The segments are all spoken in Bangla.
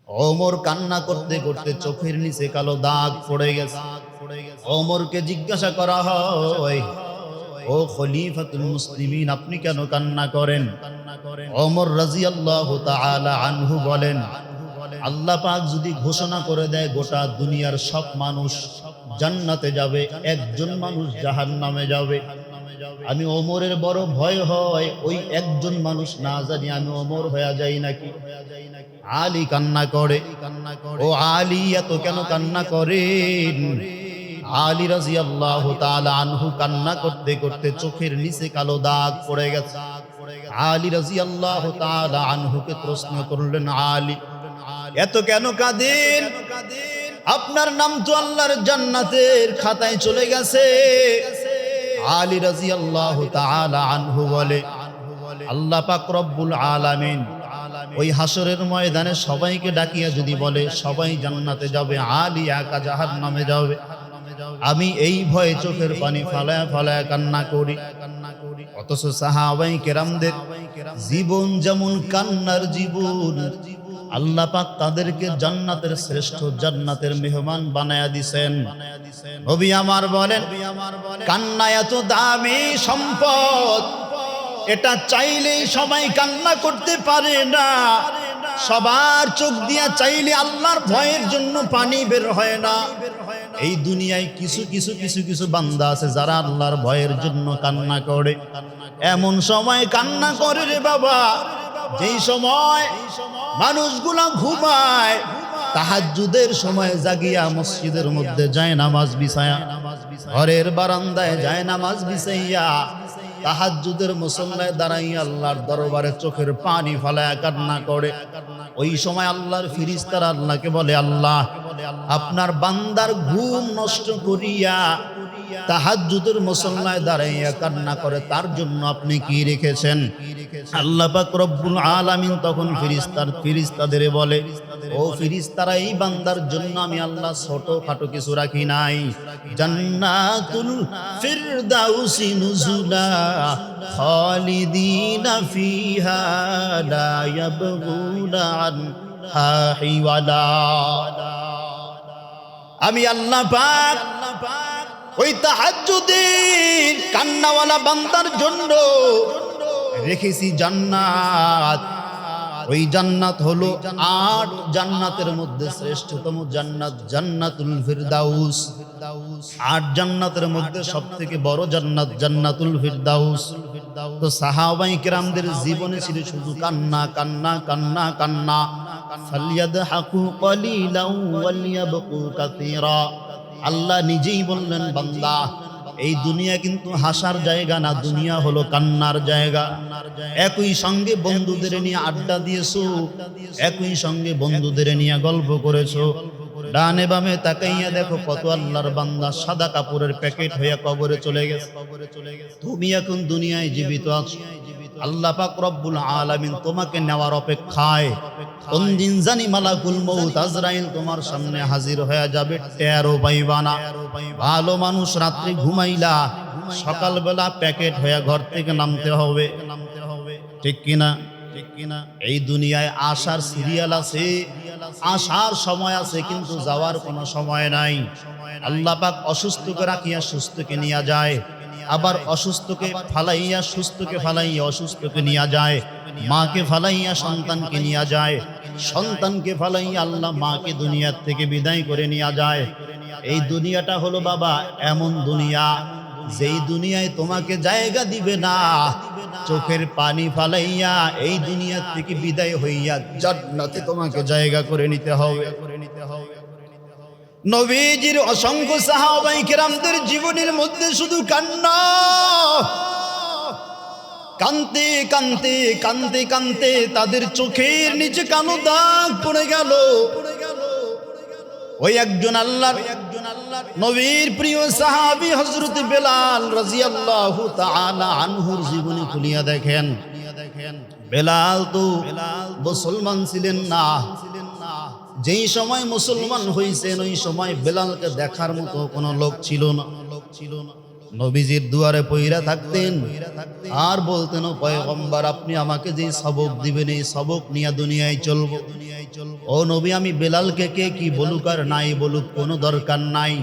ওমর কান্না করতে করতে চোখের নিচে কালো দাগ পড়ে গেছে। ওমরকে জিজ্ঞাসা করা হয়, ও খলিফাতুল মুসলিমিন, আপনি কেন কান্না করেন? ওমর রাদিয়াল্লাহু তাআলা আনহু বলেন, আল্লাহ পাক যদি ঘোষণা করে দেয় গোটা দুনিয়ার সব মানুষ জান্নাতে যাবে, একজন মানুষ জাহান্নামে যাবে, আমি ওমরের বড় ভয় হয় ওই একজন মানুষ না জানি আমি ওমর হয়ে যাই নাকি। আলী কান্না করে, ও আলী এত কেন কান্না করেন? আলী রাদিয়াল্লাহু তাআলা আনহু কান্না করতে করতে চোখের নিচে কালো দাগ পড়ে গেছে। আলী রাদিয়াল্লাহু তাআলা আনহুকে প্রশ্ন করলেন, আলী এত কেন কাঁদেন? আপনার নাম তো আল্লাহর জান্নাতের খাতায় চলে গেছে। আলী রাদিয়াল্লাহু তাআলা আনহু বলে, আল্লাহ পাক রব্বুল আলামিন ওই হাসরের ময়দানে সবাইকে ডাকিয়া যদি বলে সবাই জান্নাতে যাবে, আলী একা জাহান্নামে যাবে, আমি এই ভয়ে চোখের পানি ফালায়া ফালায়া কান্না করি। অথচ সাহাবায়ে কেরামদের জীবন যেমন কান্নার জীবন, আল্লাহ পাক তাদেরকে জান্নাতের শ্রেষ্ঠ জান্নাতের মেহমান বানায়া দিবেন। নবী আমার বলেন, কান্না এত দামি সম্পদ, এটা চাইলেই সবাই কান্না করতে পারে না। সবার চোখ দিয়া চাইলে আল্লাহর ভয়ের জন্য পানি বের হয় না। এই দুনিয়ায় কিছু কিছু কিছু কিছু বান্দা আছে যারা আল্লাহর ভয়ের জন্য কান্না করে। এমন সময় কান্না করে রে বাবা, যেই সময় মানুষগুলা ঘুমায়, তাহাজ্জুদের সময় জাগিয়া মসজিদের মধ্যে যায় নামাজ বিছায়া, ঘরের বারান্দায় যায় নামাজ বিছাইয়া, তাহাজ্জুদের মুসল্লায় দাঁড়াইয়া আল্লাহর দরবারে চোখের পানি ফালায়া কান্না করে। ওই সময় আল্লাহর ফেরেশতারা আল্লাহকে বলে, আল্লাহ আপনার বান্দার ঘুম নষ্ট করিয়া তাহাজ্জুদের মুসল্লায় দাঁড়াইয়া কান্না করে, তার জন্য আপনি কি রেখেছেন? আল্লাহ পাক রব্বুল আলামিন তখন ফেরেশতাদের বলে, ও ফেরেশতারা, এই বান্দার জন্য আমি আল্লাহ ছোটখাটো কিছু রাখি নাই। জান্নাতুল ফিরদাউসি নুজুলা খালিদিনা ফিহা লা ইয়াবগুনা আনহা হিওয়ালা। আমি আল্লাহ পাক ওই তাহাজ্জুদের কান্নাওয়ালা বান্দার জন্য রেখেছি জান্নাত। ওই জান্নাত হলো 8 জান্নাতের মধ্যে শ্রেষ্ঠতম জান্নাত, জান্নাতুল ফিরদাউস। 8 জান্নাতের মধ্যে সবথেকে বড় জান্নাত জান্নাতুল ফিরদাউস। তো সাহাবায়ে কেরামদের জীবনে ছিল শুধু কান্না কান্না কান্না কান্না। ফালইয়াদহাকু কলিলাও ওয়ালিয়াবকু কাসীরা। আল্লাহ নিজেই বললেন, বান্দা এই দুনিয়া কিন্তু হাসার জায়গা না, দুনিয়া হলো কান্নার জায়গা। একই সঙ্গে বন্ধুদের নিয়ে আড্ডা দিয়েছো, একই সঙ্গে বন্ধুদের নিয়ে গল্প করেছো, ডানে বামে তাকাইয়া দেখো কত আল্লাহর বান্দা সাদা কাপড়ের প্যাকেট হইয়া কবরে চলে গেছে। তুমি এখন দুনিয়ায় জীবিত আছো, আল্লাহ পাক রব্বুল আলামিন তোমাকে নেওয়ার অপেক্ষায়। কোন দিন জানি মালাকুল মউত আজরাইল তোমার সামনে হাজির হয়ে যাবে, টেরও পাইবা না। ভালো মানুষ রাত্রি ঘুমাইলা, সকালবেলা প্যাকেট হয়ে ঘর থেকে নামতে হবে, ঠিক কিনা? এই দুনিয়ায় আসার সিরিয়াল আছে, আসার সময় আছে, কিন্তু যাওয়ার কোনো সময় নাই। আল্লাহ পাক অসুস্থকে রাখিয়া সুস্থকে নিয়ে যায়, আবার অসুস্থকে ফালাইয়া সুস্থকে ফালাইয়া অসুস্থকে নিয়ে যায়, মাকে ফালাইয়া সন্তানকে নিয়ে যায়, সন্তানকে ফালাইয়া আল্লাহ মাকে দুনিয়ার থেকে বিদায় করে নিয়ে যায়। এই দুনিয়াটা হলো বাবা এমন দুনিয়া, যেই দুনিয়ায় তোমাকে জায়গা দিবে না। চোখের পানি ফালাইয়া এই দুনিয়ার থেকে বিদায় হইয়া জান্নাতে তোমাকে জায়গা করে নিতে হবে। নবীজির অসংখ্য সাহাবায়ে কেরামদের জীবনের মধ্যে শুধু কান্না, কানতে কানতে কানতে কানতে তাদের চোখের নিচে কালো দাগ পড়ে গেল। ওই একজন আল্লাহর নবীর প্রিয় সাহাবী হযরত বেলাল রাদিয়াল্লাহু তাআলা আনহুর জীবনী খুলিয়া দেখেন। বেলাল তো মুসলমান ছিলেন না। যেই সময় মুসলমান হইছেন ওই সময় বেলালকে দেখার মতো কোনো লোক ছিল না। নবীজির দুয়ারে পইরা থাকতেন আর বলতেন, ও পয়গম্বর, আপনি আমাকে যে সবক দিবেন এই সবক নিয়ে দুনিয়ায় চলবো। ও নবী, আমি বেলালকে কে কি বলুক আর নাই বলুক কোনো দরকার নাই,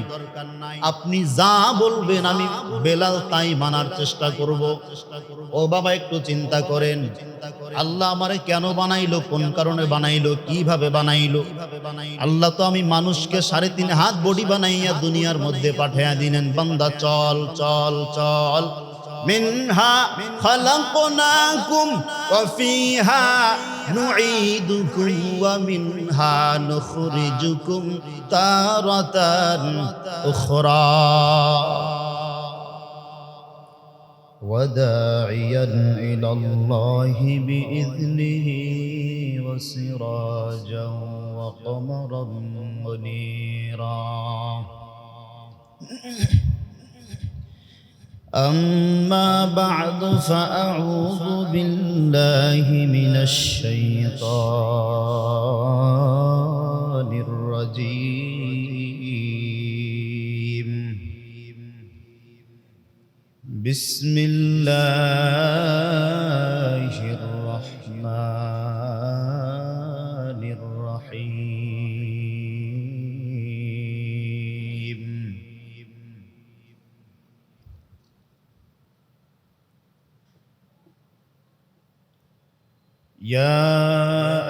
আপনি যা বলবেন আমি বেলাল তাই মানার চেষ্টা করব। ও বাবা, একটু চিন্তা করেন, আল্লাহ আমারে কেন বানাইলো, কোন কারণে বানাইলো, কিভাবে বানাইলো? আল্লাহ তো আমি মানুষকে 3.5 হাত বডি বানাইয়া দুনিয়ার মধ্যে পাঠাইয়া দিলেন, বান্দা চল চল চল। মিনহা খালাকনাকুম ওয়া ফিহা নুঈদুকুম ওয়া মিনহা নুখরিজুকুম তারাতান উখরা وداعيا إلى الله بإذنه وسراجا وقمرا منيرا. أما بعد فأعوذ بالله من الشيطان الرجيم. بسم الله الرحمن الرحيم. يا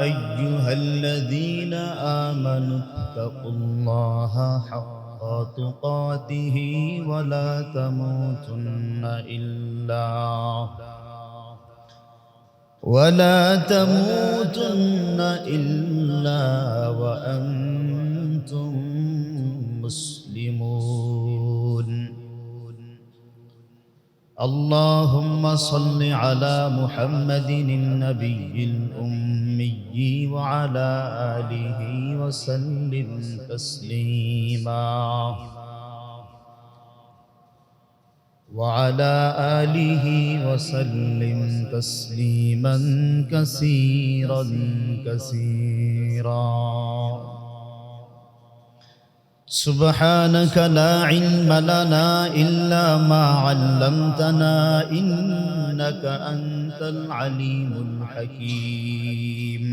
أيها الذين آمنوا اتقوا الله حق تقاته ولا تموتن إلا وأنتم مسلمون. اللهم صل على محمد النبي الأمي وعلى آله وسلم تسليما. وعلى آله وسلم تسليما كثيرا كثيرا. سبحانك لا علم لنا إلا ما علمتنا إنك أنت العليم الحكيم.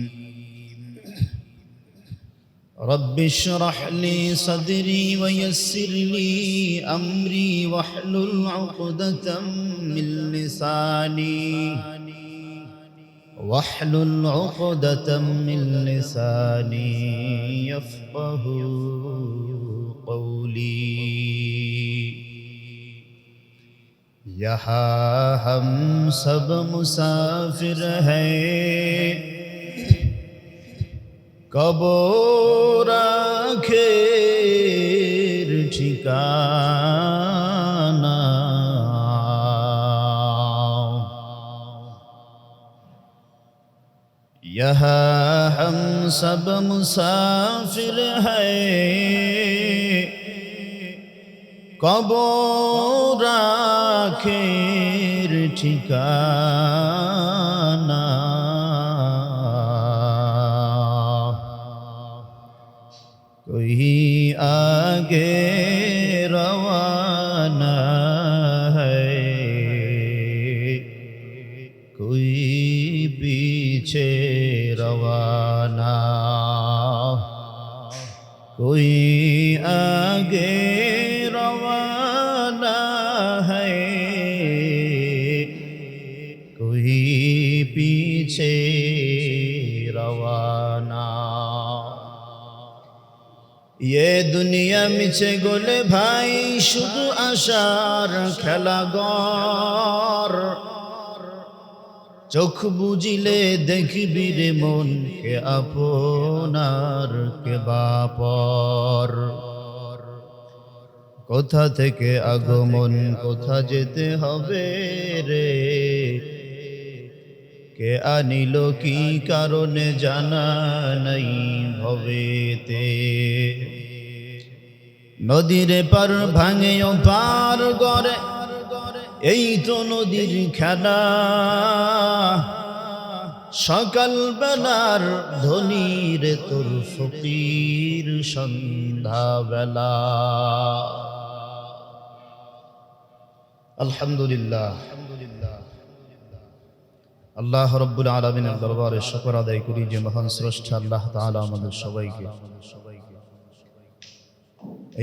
رب اشرح لي صدري ويسر لي أمري واحلل عقدة من لساني يفقه قولي. यहाँ हम सब मुसाफिर हैं, कब्र आखिर ठिकाना. यहाँ हम सब मुसाफिर हैं, कब्र आखिर ठिकाना. कोई आगे रवाना है, कोई पीछे रवाना. कोई आगे रवाना है, कोई पीछे रवाना. ये दुनिया मिছে গোলে ভাই, শুধু আশার খেলাঘর. চোখ বুঝিলে দেখবি রে মন, কে আপনার কে বাপর. কোথা থেকে আগমন, কোথা যেতে হবে রে, কে আনিল কি কারণে জানা নাই ভবেতে. নদীর পার ভাঙে ও পার গড়ে, এই তো নদীর খেলা. সকাল বেলার ধনীর তোর ফকির সন্ধ্যা বেলা. আলহামদুলিল্লাহ, আল্লাহ রাব্বুল আলামিনের দরবারে শুকর আদায় করি যে মহান স্রষ্টা আল্লাহ তাআলা আমাদের সবাইকে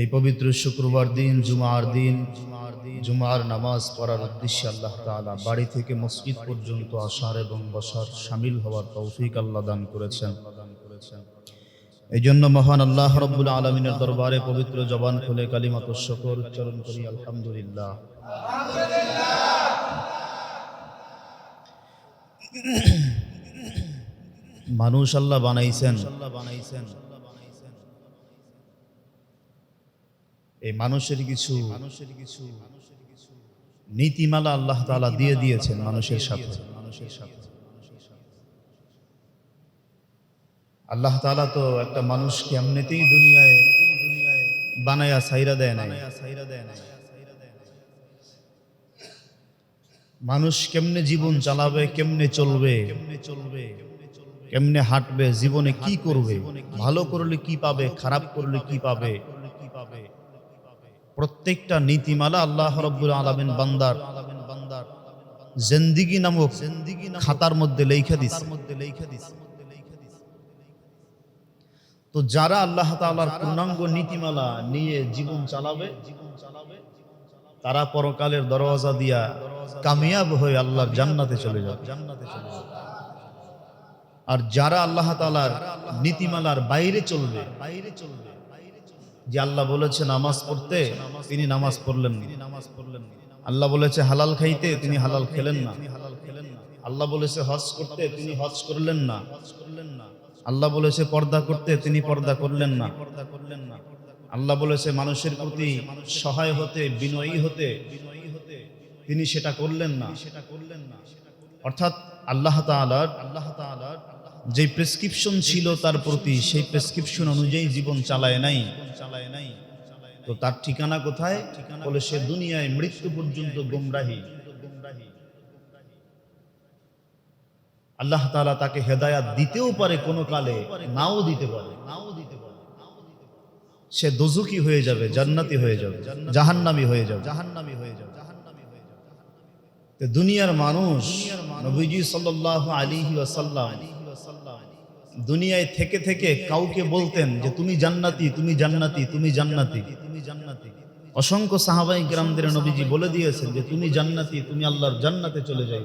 এই পবিত্র শুক্রবার দিন জুমার নামাজ পড়ার উদ্দেশ্যে আল্লাহ তাআলা বাড়ি থেকে মসজিদ পর্যন্ত আসার এবং বসার শামিল হওয়ার তৌফিক আল্লাহ দান করেছেন। এই জন্য মহান আল্লাহ রাব্বুল আলামিনের দরবারে পবিত্র জবান খুলে কালিমাতুশ শুকর উচ্চারণ করি আলহামদুলিল্লাহ। মানুষ আল্লাহ বানাইছেন, এই মানুষের কিছু নীতিমালা আল্লাহ তাআলা দিয়ে দিয়েছেন মানুষের সাথে। আল্লাহ তাআলা তো একটা মানুষকে এমনিতেই দুনিয়ায় বানায়া ছাইরা দেয় নাই। মানুষ কেমনে জীবন চালাবে, কেমনে চলবে, কেমনে হাঁটবে, জীবনে কি করবে, ভালো করলে কি পাবে, খারাপ করলে কি পাবে, প্রত্যেকটা নীতিমালা আল্লাহ রাব্বুল আলামিন বান্দার জিন্দেগি নামক খাতার মধ্যে লেখা দিয়েছে। তো যারা আল্লাহ তাআলার পূর্ণাঙ্গ নীতিমালা নিয়ে জীবন চালাবে তারা পরকালের দরওয়াজা দিয়া কামিয়াব হয়ে আল্লাহর জান্নাতে চলে যাবে। আর যারা আল্লাহ তাআলার নীতিমালার বাইরে চলবে, যে আল্লাহ বলেছে নামাজ পড়তে তিনি নামাজ পড়লেন না, আল্লাহ বলেছে হালাল খাইতে তিনি হালাল খেলেন না, আল্লাহ বলেছে হজ করতে তিনি হজ করলেন না, আল্লাহ বলেছে পর্দা করতে তিনি পর্দা করলেন না, আল্লাহ বলেছে মানুষের প্রতি সহায় হতে, বিনয়ী হতে তিনি সেটা করলেন না। অর্থাৎ আল্লাহ তাআলার যে প্রেসক্রিপশন ছিল তার প্রতি, সেই প্রেসক্রিপশন অনুযায়ী জীবন চালায় নাই। তো তার ঠিকানা কোথায়? বলে সে দুনিয়ায় মৃত্যু পর্যন্ত গোমরাহি। আল্লাহ তাআলা তাকে হেদায়াত দিতেও পারে, কোনো কালে নাও দিতে পারে। সে দোজখী হয়ে যাবে, জান্নাতি হয়ে যাবে, জাহান্নামী হয়ে যাবে। দুনিয়ার মানুষ নবীজি সাল্লাল্লাহু আলাইহি ওয়াসাল্লাম দুনিয়ায় থেকে থেকে কাউকে বলতেন যে তুমি জান্নাতি, তুমি জান্নাতি, তুমি জান্নাতি। অসংখ্য সাহাবায়ে কিরামদের নবীজি বলে দিয়েছেন যে তুমি জান্নাতি, তুমি আল্লাহর জান্নাতে চলে যাও।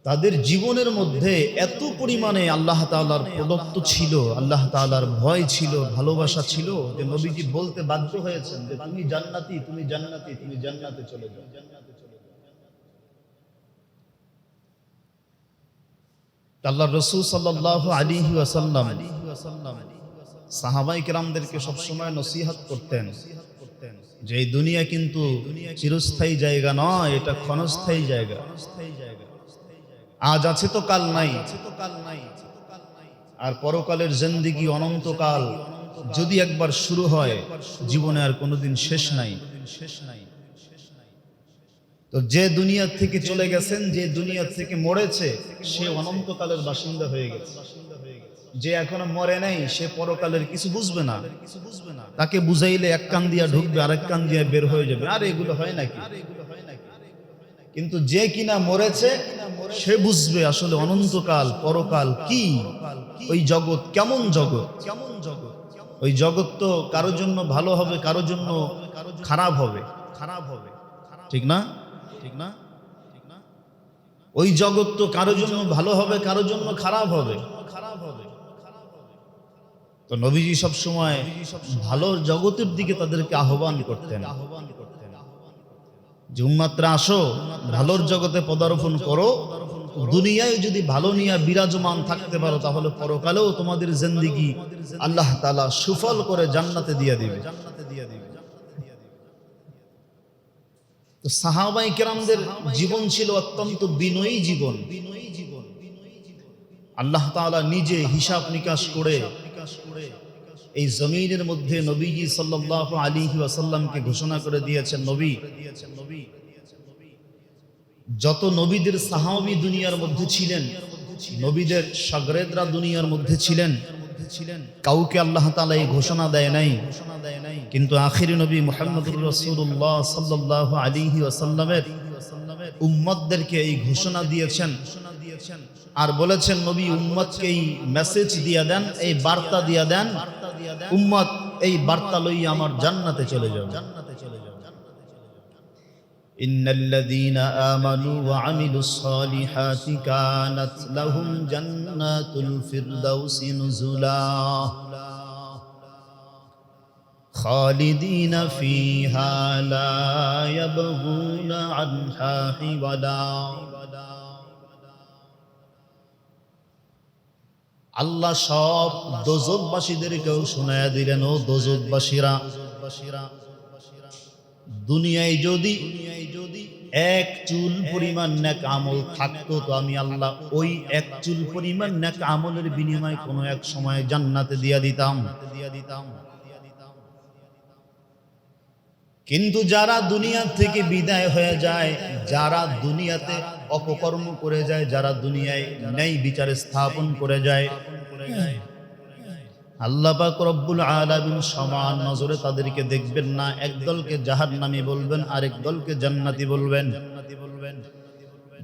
তাদের জীবনের মধ্যে এত পরিমাণে আল্লাহ তাআলার প্রদত্ত ছিল, আল্লাহ তাআলার ভয় ছিল, ভালোবাসা ছিল যে নবীজি বলতে বাধ্য হয়েছেন যে তুমি জান্নাতি, তুমি জান্নাতি, তুমি জান্নাতে চলে যাও। আল্লাহর রাসূল সাল্লাল্লাহু আলাইহি ওয়াসাল্লাম সাহাবায়ে কিরামদেরকে সবসময় নসিহত করতেন যে এই দুনিয়া কিন্তু চিরস্থায়ী জায়গা নয়, এটা ক্ষণস্থায়ী জায়গা। আজ আছে তো কাল নাই, আর পরকালের জিন্দেগি অনন্তকাল। যদি একবার শুরু হয় জীবনে আর কোনোদিন শেষ নাই। তো যে দুনিয়া থেকে চলে গেছেন, যে দুনিয়া থেকে মরেছে, সে অনন্তকালের বাসিন্দা হয়ে গেছে। যে এখনো মরে নাই সে পরকালের কিছু বুঝবে না। তাকে বুঝাইলে এক কান দিয়া ঢুকবে, আরেক কান দিয়া বের হয়ে যাবে। আর এগুলো হয় নাকি? কিন্তু যে কিনা মরেছে সে বুঝবে আসলে অনন্তকাল, পরকাল কি, ওই জগৎ কেমন জগৎ। ওই জগৎ তো কারোর জন্য ভালো হবে, কারোর জন্য খারাপ হবে। ঠিক না? ওই জগৎ তো কারোর জন্য ভালো হবে, কারোর জন্য খারাপ হবে। তো নবীজি সব সময় ভালো জগতের দিকে তাদেরকে আহ্বান করতেন যে উম্মাতরা আসো, ভালোর জগতে পদার্পণ করো। দুনিয়ায় যদি ভালো নিয়ে বিরাজমান থাকতে পারো তাহলে পরকালেও তোমাদের জিন্দেগি আল্লাহ তাআলা সুফল করে জান্নাতে দিয়ে দিবে। তো সাহাবায়ে কেরামদের জীবন ছিল অত্যন্ত বিনয়ী জীবন। আল্লাহ তাআলা নিজে হিসাব নিকাশ করে এই জমিনের মধ্যে নবীজি সাল্লাল্লাহু আলাইহি ওয়াসাল্লামকে ঘোষণা করে দিয়েছেন নবী। যত নবীদের সাহাবী দুনিয়ার মধ্যে ছিলেন, নবীদের শাগরেদরা দুনিয়ার মধ্যে ছিলেন, কাউকে আল্লাহ তাআলা এই ঘোষণা দেয় নাই। কিন্তু আখিরি নবী মুহাম্মদুর রাসূলুল্লাহ সাল্লাল্লাহু আলাইহি ওয়াসাল্লামের উম্মতদেরকে এই ঘোষণা দিয়েছেন আর বলেছেন নবী উম্মতকে এই মেসেজ দিয়ে দেন, এই বার্তা দিয়ে দেন, উম্মত এই বার্তা লইয়া আমার জান্নাতে চলে যাও। ইন্নাল্লাযীনা আমানু ওয়া আমিলুস সালিহাতি কানাত লাহুম জান্নাতুল ফিরদাউসি নুজুলা খালিদিনা ফিহা লা ইয়াবগুনা আনহা হিওয়ালা। আল্লাহ সব দোজখবাসীদেরকেও শোনায়া দিলেন, ও দোজখবাসীরা, দুনিয়ায় যদি এক চুল পরিমাণ নেক আমল থাকতো তো আমি আল্লাহ ওই এক চুল পরিমাণ নেক আমলের বিনিময়ে কোনো এক সময় জান্নাতে দিয়া দিতাম। কিন্তু যারা দুনিয়া থেকে বিদায় হয়ে যায়, যারা দুনিয়াতে অপকর্ম করে যায়, যারা দুনিয়ায় ন্যায় বিচার স্থাপন করে যায়, আল্লাহ পাক রব্বুল আলামিন সমান নজরে তাদেরকে দেখবেন না। একদলকে জাহান্নামী বলবেন, আরেক দলকে জান্নাতি বলবেন।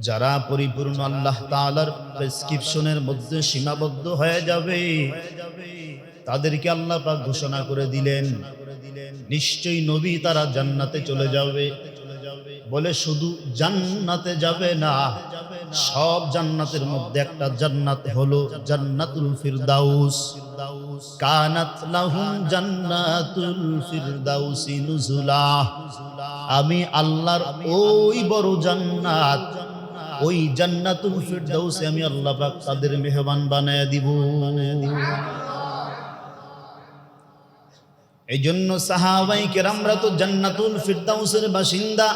যারা পরিপূর্ণ আল্লাহ তাআলার প্রেসক্রিপশনের মধ্যে সীমাবদ্ধ হয়ে যাবে তাদেরকে আল্লাহ পাক ঘোষণা করে দিলেন নিশ্চয়ই নবী তারা জান্নাতে চলে যাবে। বলে শুধু জান্নাতে যাবে না, সব জান্নাতের মধ্যে একটা জান্নাত হলো জান্নাতুল ফিরদাউস। কানাত লাহুম জান্নাতুল ফিরদাউসি নুজুলা। আমি আল্লাহর ওই বড় জান্নাত, ওই জান্নাতুল ফিরদাউসে আমি আল্লাহ পাক তাদের মেহমান বানায় দিব। এই জন্য সাহাবায়ে কেরামরা তো জান্নাতুল ফিরদাউসের বাসিন্দা।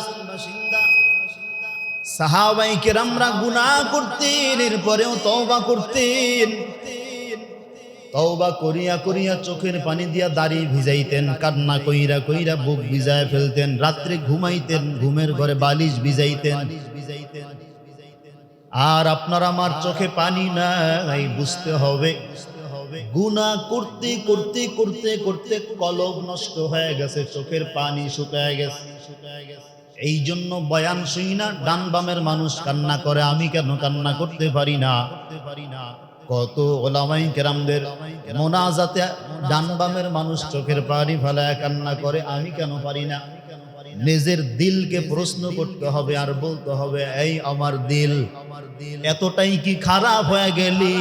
সাহাবায়ে কেরামরা গুনাহ করতেন, এরপরেও তওবা করতেন। তওবা করিয়া করিয়া চোখের পানি দিয়া দাড়ি ভিজাইতেন, কান্না কইরা কইরা বুক ভিজায় ফেলতেন, রাত্রে ঘুমাইতেন, ঘুমের ঘরে বালিশ ভিজাইতেন। আর আপনার আমার চোখে পানি নাই, বুঝতে হবে গুনাহ করতে করতে করতে করতে কলব নষ্ট হয়ে গেছে, চোখের পানি শুকায় গেছে। এই জন্য বয়ান শুই না ডান বামের মানুষ কান্না করে, আমি কেন কান্না করতে পারি না? কত ওলামায়ে কেরামদের মোনাজাতে ডান বামের মানুষ চোখের পানি ফেলায় কান্না করে, আমি কেন পারি না? নিজের দিলকে প্রশ্ন করতে হবে আর বলতে হবে, এই আমার দিল এতটাই কি খারাপ হয়ে গেলি?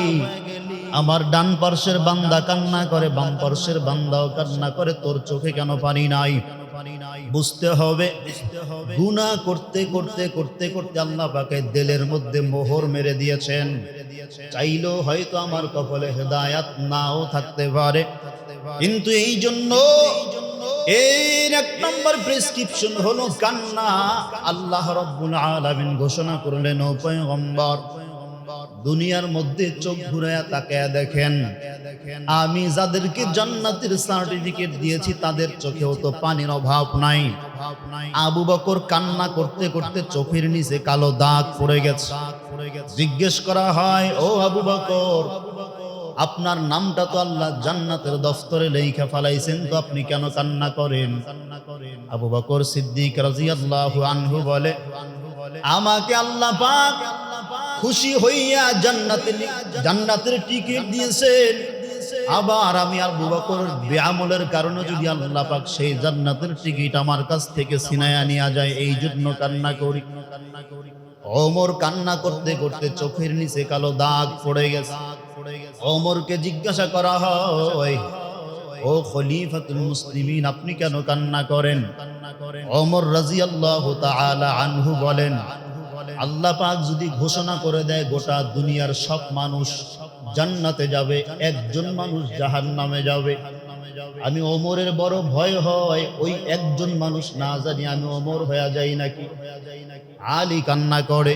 আমার ডান পার্শ্বের বান্দা কান্না করে, বাম পার্শ্বের বান্দাও কান্না করে, তোর চোখে কেন পানি নাই? বুঝতে হবে গুনাহ করতে করতে করতে করতে আল্লাহ পাকের দিলের মধ্যে মোহর মেরে দিয়েছেন। চাইলেও হয়তো আমার কপালে হেদায়াত নাও থাকতে পারে, কিন্তু এই জন্য এর এক নম্বর প্রেসক্রিপশন হলো কান্না। আল্লাহ রাব্বুল আলামিন ঘোষণা করলেন, ও পয়গম্বর দুনিয়ার মধ্যে চোখ ঘুরায়া তাকায়া দেখেন, আমি যাদেরকে জান্নাতের সার্টিফিকেট দিয়েছি তাদের চোখেও তো পানির অভাব নাই। আবু বকর কান্না করতে করতে চোখের নিচে কালো দাগ পড়ে গেছে। জিজ্ঞেস করা হয়, ও আবু বকর, আপনার নামটা তো আল্লাহ জান্নাতের দফতরে লেখা ফেলাইছেন, তো আপনি কেন কান্না করেন? আবু বকর সিদ্দিক রাদিয়াল্লাহু আনহু বলে, আমাকে আল্লাহ পাক খুশি হইয়া জান্নাতের টিকিট দিয়েছেন। আবার আমি আবু বকর বেআমলের কারণে যদি আল্লাহ পাক সেই জান্নাতের টিকিট আমার কাছ থেকে ছিনায়া নিয়ে যায়, এই জন্য কান্না করি। ওমর কান্না করতে করতে চোখের নিচে কালো দাগ পড়ে গেছে। ওমরকে জিজ্ঞাসা করা হয়, ও খলিফাতুল মুসলিমিন, আপনি কেন কান্না করেন? ওমর রাদিয়াল্লাহু তাআলা আনহু বলেন, আল্লাহ পাক যদি ঘোষণা করে দেয় গোটা দুনিয়ার সব মানুষ জান্নাতে যাবে, একজন মানুষ জাহান্নামে যাবে, আমি ওমরের বড় ভয় হয় ওই একজন মানুষ না জানি আমি ওমর হয়ে যাই নাকি। আলী কান্না করে,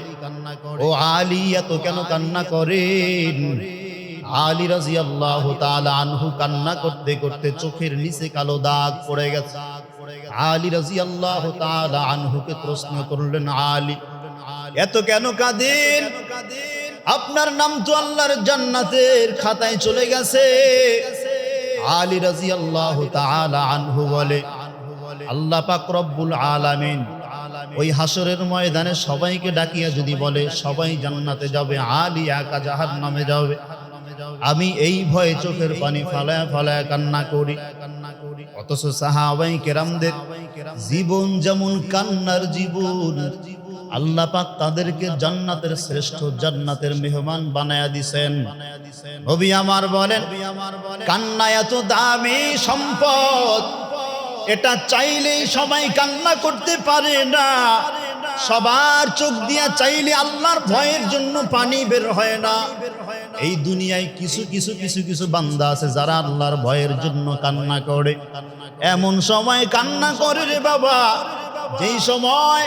ও আলী এত কেন কান্না করেন? আলী রাদিয়াল্লাহু তাআলা আনহু কান্না করতে করতে চোখের নিচে কালো দাগ পড়ে গেছে। আলী রাদিয়াল্লাহু তাআলা আনহুকে প্রশ্ন করলেন, আলী এত কেন কাঁদেন? আপনার নাম তো আল্লাহর জান্নাতের খাতায় চলে গেছে। আলী রাদিয়াল্লাহু তাআলা আনহু বলে, আল্লাহ পাক রব্বুল আলামিন ওই হাসরের ময়দানে সবাইকে ডাকিয়া যদি বলে সবাই জান্নাতে যাবে, আলী একা জাহান্নামে যাবে, আমি এই ভয়ে চোখের পানি ফালায়া ফালায়া কান্না করি। অথচ সাহাবায়ে কেরামদের জীবন যেমন কান্নার জীবন, আল্লাহ পাক তাদেরকে জান্নাতের শ্রেষ্ঠ জান্নাতের মেহমান বানায়া দিবেন। নবী আমার বলেন, কান্না এত দামি সম্পদ, এটা চাইলেই সবাই কান্না করতে পারে না। সবার চোখ দিয়া চাইলে আল্লাহর ভয়ের জন্য পানি বের হয় না। এই দুনিয়ায় কিছু কিছু কিছু কিছু বান্দা আছে যারা আল্লাহর ভয়ের জন্য কান্না করে। এমন সময় কান্না করে রে বাবা, যেই সময়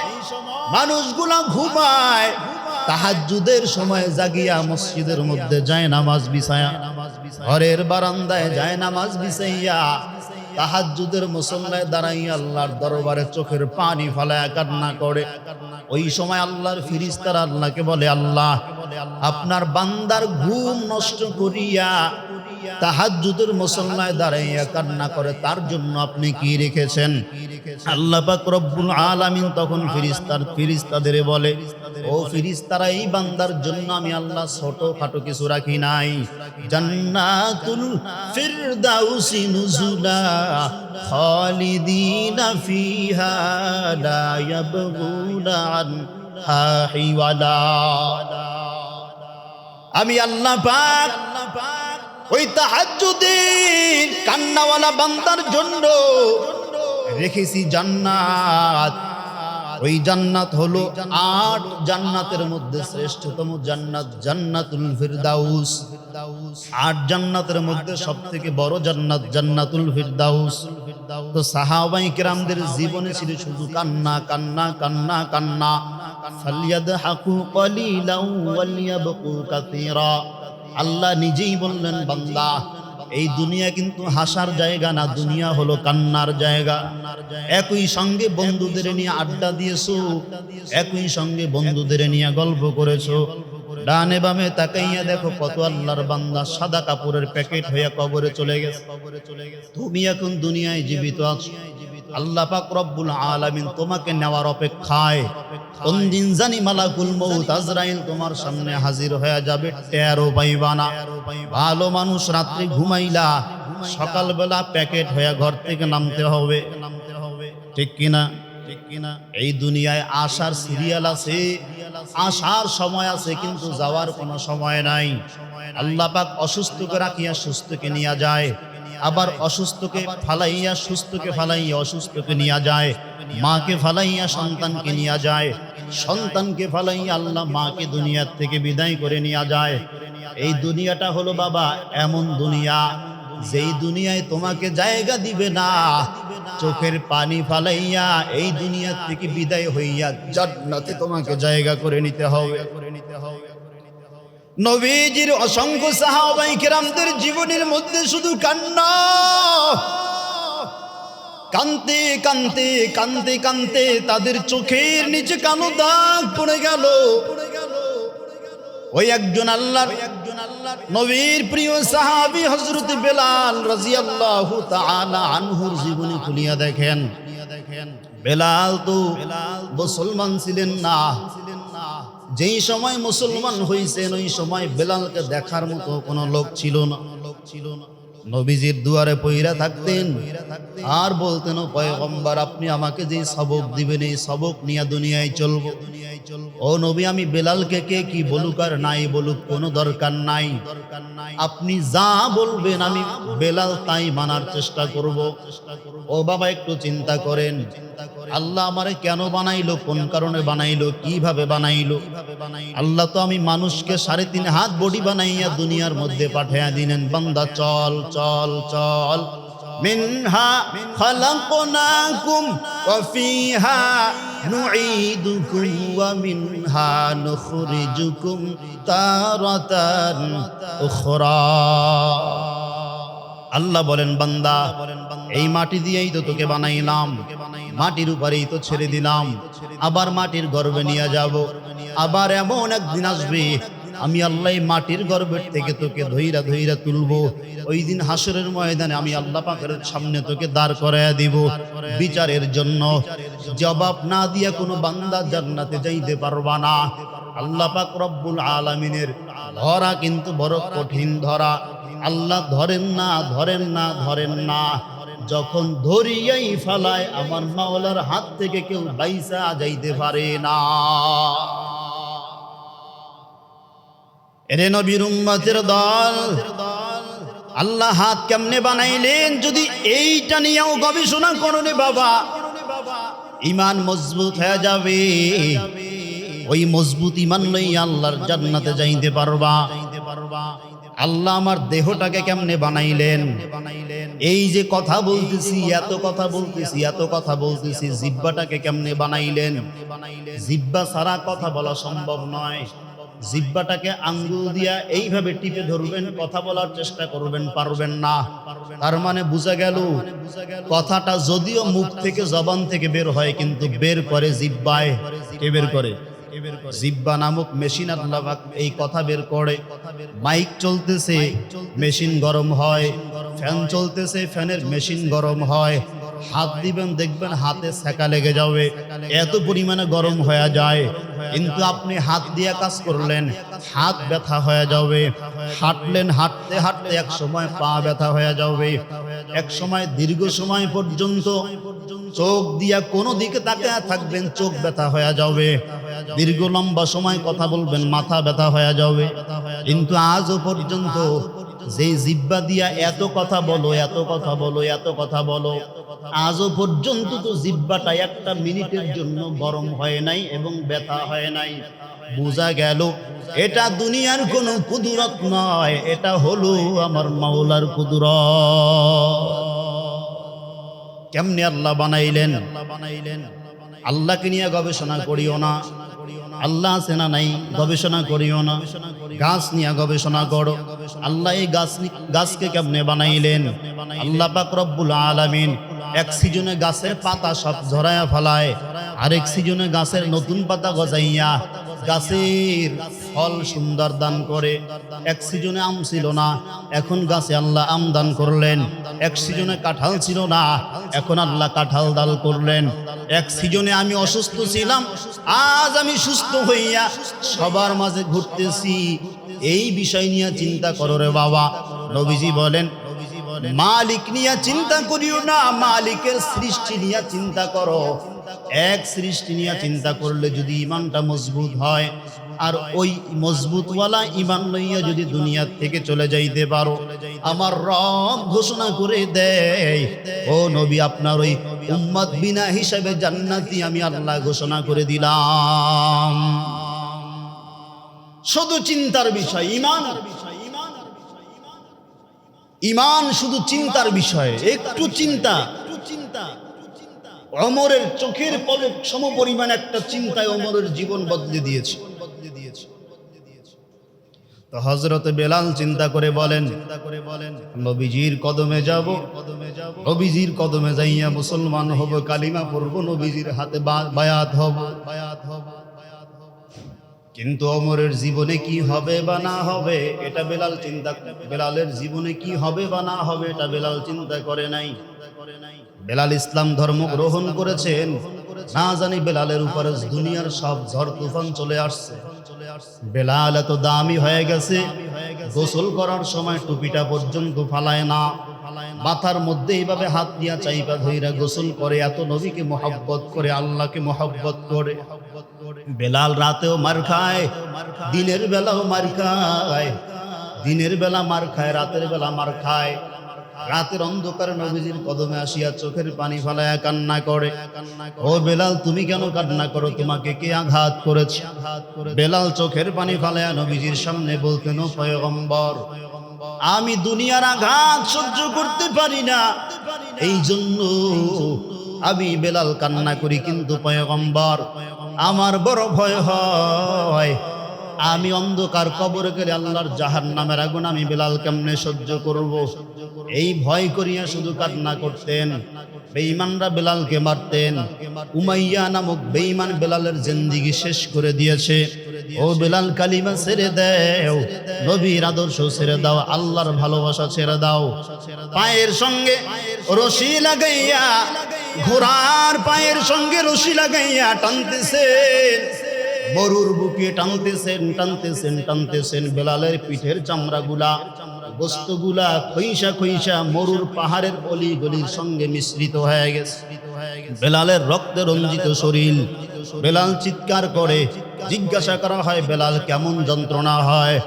মানুষগুলা ঘুমায়, তাহাজ্জুদের সময় জাগিয়া মসজিদের মধ্যে যায় নামাজ বিছায়া, ঘরের বারান্দায় যায় নামাজ বিছাইয়া, তাহাজ্জুদের মুসল্লায় দাঁড়াইয়া আল্লাহর দরবারে চোখের পানি ফালায়া কান্না করে। ওই সময় আল্লাহর ফেরেশতারা আল্লাহকে বলে, আল্লাহ আপনার বান্দার ঘুম নষ্ট করিয়া তাহাজ্জুদের মুসল্লায় দাঁড়াইয়া কান্না করে, তার জন্য আপনি কি রেখেছেন? আল্লাহ পাক রব্বুল আলামিন তখন ফেরেশতাদের বলে, ও ফেরেশতারা, এই বান্দার জন্য আমি আল্লাহ ছোটখাটো কিছু রাখি নাই। জান্নাতুল ফিরদাউসি নুজুলা খালিদিনা ফিহা লা ইয়াবগুনা আনহা হিওয়ালা। আমি আল্লাহ পাক ওই তাহাজ্জুদের কান্নাওয়ালা বান্দার জন্য রেখেছি জান্নাত। ওই জান্নাত হলো 8 জান্নাতের মধ্যে শ্রেষ্ঠতম জান্নাত, জান্নাতুল ফিরদাউস। 8 জান্নাতের মধ্যে সবথেকে বড় জান্নাত জান্নাতুল ফিরদাউস। তো সাহাবায়ে কেরামদের জীবনে ছিল শুধু কান্না কান্না কান্না কান্না। ফালইয়াদহাকু কলিলাও ওয়ালইয়াবকু কাসীরা। আল্লাহ নিজেই বললেন, বান্দা এই দুনিয়া কিন্তু হাসার জায়গা না, দুনিয়া হলো কান্নার জায়গা। একই সঙ্গে বন্ধুদের নিয়ে আড্ডা দিয়েছো, একই সঙ্গে বন্ধুদের নিয়ে গল্প করেছো, ডানে বামে তাকাইয়া দেখো কত আল্লাহর বান্দা সাদা কাপড়ের প্যাকেট হইয়া কবরে চলে গেছে। তুমি এখন দুনিয়ায় জীবিত আছো, আল্লাহ পাক রব্বুল আলামিন তোমাকে নেওয়ার অপেক্ষায়। কোন দিন জানি মালাকুল মউত আজরাইল তোমার সামনে হাজির হয়ে যাবে, টেরও পাইবা না। ভালো মানুষ রাত্রি ঘুমাইলা, সকালবেলা প্যাকেট হয়ে ঘর থেকে নামতে হবে, ঠিক কিনা? এই দুনিয়ায় আসার সিরিয়াল আছে, আসার সময় আছে, কিন্তু যাওয়ার কোনো সময় নাই। আল্লাহ পাক অসুস্থকে রাখিয়া সুস্থকে নিয়ে যায়, আবার অসুস্থকে ফালাইয়া সুস্থকে ফালাইয়া অসুস্থকে নিয়ে যায়, মাকে ফালাইয়া সন্তানকে নিয়ে যায়, সন্তানকে ফালাইয়া আল্লাহ মাকে দুনিয়ার থেকে বিদায় করে নিয়ে যায়। এই দুনিয়াটা হলো বাবা এমন দুনিয়া, যেই দুনিয়ায় তোমাকে জায়গা দিবে না। চোখের পানি ফালাইয়া এই দুনিয়ার থেকে বিদায় হইয়া জান্নাতে তোমাকে জায়গা করে নিতে হবে। নবীজির অসংখ্য সাহাবায়ে কেরামদের জীবনের মধ্যে শুধু কান্না, কানতে কানতে কানতে কানতে তাদের চোখের নিচে কালো দাগ পড়ে গেল। ওই একজন আল্লাহর নবীর প্রিয় সাহাবী হযরত বেলাল রাদিয়াল্লাহু তাআলা আনহুর জীবনী খুলিয়া দেখেন। বেলাল তো মুসলমান ছিলেন না, যেই সময় মুসলমান হইছেন ওই সময় বেলালকে দেখার মতো কোনো লোক ছিল না। নবীজির দুয়ারে পইরা থাকতেন আর বলতেন, ও পয়গম্বর, আপনি আমাকে যে সবক দিবেন এই সবক নিয়ে দুনিয়ায় চলবো। ও নবী, আমি বেলালকে কে কি বলুক আর নাই বলুক কোনো দরকার নাই, আপনি যা বলবেন আমি বেলাল তাই মানার চেষ্টা করব। ও বাবা, একটু চিন্তা করেন, আল্লাহ আমারে কেন বানাইলো, কোন কারণে বানাইলো, কিভাবে বানাইলো? আল্লাহ তো আমি মানুষকে 3.5 হাত বডি বানাইয়া দুনিয়ার মধ্যে পাঠাইয়া দিলেন, বান্দা চল চল চল। মিনহা খালাকনাকুম ওয়া ফিহা নুঈদুকুম ওয়া মিনহা নুখরিজুকুম তারাতান উখরা। আল্লাহ বলেন, বান্দা এই মাটি দিয়েই তো তোকে বানাইলাম, মাটির উপরেই তো ছেড়ে দিলাম, আবার মাটির গর্ভে নিয়ে যাব। আবার এমন একদিন আসবে আমি আল্লাহ মাটির গর্ভের থেকে তোকে ধইরা ধইরা তুলবো। ওই দিন হাসরের ময়দানে আমি আল্লাহ পাকের সামনে তোকে দাঁড় করাইয়া দিব বিচারের জন্য। জবাব না দিয়া কোনো বান্দা জান্নাতে যাইতে পারবা না। আল্লাহ পাক রব্বুল আলামিনের ধরা কিন্তু বড় কঠিন ধরা। আল্লাহ ধরেন না, ধরেন না, ধরেন না। যখন ধরিয়াই ফালায় আমার মাওলার হাত থেকে কেউ বাইসা যাইতে পারে না। এরে নবীর উম্মতের দল, আল্লাহ হাত কেমনে বানাইলেন যদি এইটা নিয়েও গবেষণা করো রে বাবা, ঈমান মজবুত হয়ে যাবে। ওই মজবুত ঈমান লইয়া আল্লাহর জান্নাতে যাইতে পারবা। আল্লাহ আমার দেহটাকে কেমনে বানাইলেন, এই যে কথা বলতেছি, এত কথা বলতেছি, এত কথা বলতেছি, জিহ্বাটাকে কেমনে বানাইলেন। জিহ্বা ছাড়া কথা বলা সম্ভব নয়। জিহ্বাটাকে আঙ্গুল দিয়া এইভাবে টিপে ধরবেন, কথা বলার চেষ্টা করবেন, পারবেন না। তার মানে বুঝা গেল কথাটা যদিও মুখ থেকে জবান থেকে বের হয়, কিন্তু বের করে জিহ্বায়। কে বের করে? জিহ্বা নামক মেশিন আল্লাহ পাক এই কথা বের করে। মাইক চলতেছে, মেশিন গরম হয়। ফ্যান চলতেছে, ফ্যানের মেশিন গরম হয়। হাত দিবেন, দেখবেন হাতে সেকা লেগে যাবে, এত পরিমাণে গরম হয়ে যায়। কিন্তু আপনি হাত দিয়ে কাজ করলেন, হাত ব্যথা হয়ে যাবে। হাঁটলেন, হাঁটতে হাঁটতে এক সময় পা ব্যথা হয়ে যাবে। এক সময় দীর্ঘ সময় পর্যন্ত চোখ দিয়া কোনো দিকে তাকিয়ে থাকবেন, চোখ ব্যথা হয়ে যাবে। দীর্ঘ লম্বা সময় কথা বলবেন, মাথা ব্যথা হয়ে যাবে। কিন্তু আজও পর্যন্ত যে জিহ্বা দিয়া এত কথা বলো, এত কথা বলো, এত কথা বলো, আজও পর্যন্ত তো জিহ্বাটা একটা মিনিটের জন্য গরম হয় নাই এবং ব্যথা হয় নাই। বোঝা গেল এটা দুনিয়ার কোনো কুদরত নয়, এটা হলো আমার মাওলার কুদরত। কেমনে আল্লাহ বানাইলেন? আল্লাহকে নিয়ে গবেষণা করিও না। আল্লাহ আছে না নাই গবেষণা করিও না। গাছ নিয়ে গবেষণা করো, আল্লাহ এই গাছকে কেমনে বানাইলেন। আল্লাহ পাক রব্বুল আলামিন এক সিজনে গাছের পাতা সব ঝরাইয়া ফেলায়, আরেক সিজনে গাছের নতুন পাতা গজাইয়া গাছের ফল সুন্দর দান করে। এক সিজনে আম ছিল না, এখন গাছে আল্লাহ আম দান করলেন। এক সিজনে কাঁঠাল ছিল না, এখন আল্লাহ কাঁঠাল দান করলেন। এক সিজনে আমি অসুস্থ ছিলাম, আজ আমি সুস্থ হইয়া সবার মাঝে ঘুরতেছি। এই বিষয় নিয়ে চিন্তা করো রে বাবা। নবীজি বলেন, মালিক নিয়ে চিন্তা করিও না, মালিকের সৃষ্টি নিয়ে চিন্তা করো। এক সৃষ্টি নিয়ে চিন্তা করলে যদি ঈমানটা মজবুত হয়, আর ওই মজবুতওয়ালা ঈমান লইয়া যদি দুনিয়া থেকে চলে যাইতে পারো, আমার রব ঘোষণা করে দেয়, ও নবী আপনার ওই উম্মত বিনা হিসাবে জান্নাতি আমি আল্লাহ ঘোষণা করে দিলাম। শুধু চিন্তার বিষয় ঈমান। ঈমান শুধু চিন্তার বিষয়। একটু চিন্তা, ওমরের চোখের পলক সমপরিমাণ একটা চিন্তায় ওমরের জীবন বদলে দিয়েছে। তো হযরত বেলাল চিন্তা করে বলেন, নবীজির কদমে যাব, নবীজির কদমে যাইয়া মুসলমান হব, কালিমা পড়ব, নবীজির হাতে বায়াত হব। কিন্তু ওমরের জীবনে কি হবে বা না হবে এটা বেলাল চিন্তা, বেলালের জীবনে কি হবে বা না হবে এটা বেলাল চিন্তা করে নাই। বেলাল ইসলাম ধর্ম গ্রহণ করেছেন, না জানি বেলালের উপরে দুনিয়ার সব ঝড় তুফান চলে আসছে। বেলাল এত দামি হয়ে গেছে, গোসল করার সময় টুপিটা পর্যন্ত ফালায় না, মাথার মধ্যে এইভাবে হাত দিয়া চাইপা ধইরা গোসল করে। এত নবীকে মহব্বত করে, আল্লাহকে মহব্বত করে। বেলাল রাতেও মার খায়, দিনের বেলাও মার খায়। দিনের বেলা মার খায়, রাতের বেলা মার খায়। রাতের অন্ধকারে নবীজির কদমে আসিয়া চোখের পানি ফেলায়া কান্না করে। ও বেলাল, তুমি কেন কান্না করো? তোমাকে কে আঘাত করেছে? বেলাল চোখের পানি ফেলায়া নবীজির সামনে বলতেন, ও পয়গম্বর, আমি দুনিয়ার আঘাত সহ্য করতে পারি না, এই জন্য আমি বেলাল কান্না করি। কিন্তু পয়গম্বর, আমার বড় ভয় হয়, আমি অন্ধকার কবরে গেলে আল্লাহর জাহান্নামের আগুন আমি বেলাল কেমনে সহ্য করব? এই ভয় করিয়া শুধু কান্না করতেন। বেঈমানরা বেলালকে মারতেন। উমাইয়া নামক বেঈমান বেলালের জিন্দেগি শেষ করে দিয়েছে। ও বেলাল কালিমা ছেড়ে দাও, নবীর আদর্শ ছেড়ে দাও, আল্লাহর ভালোবাসা ছেড়ে দাও। পায়ের সঙ্গে রশি লাগাইয়া, ঘোড়ার পায়ের সঙ্গে রশি লাগাইয়া টানতেছেন, মরুর বুকে টানতেছেন টানতেছেন টানতেছেন। বেলালের পিঠের চামড়াগুলা, গোস্তগুলা খইসা খইসা মরুর পাহাড়ের অলি গলির সঙ্গে মিশ্রিত হয়ে গেছে। বেলালের রক্তে রঞ্জিত শরীর। বেলাল চিৎকার করে, জিজ্ঞাসা করা হয় বেলাল কেমন যন্ত্রণা হয়?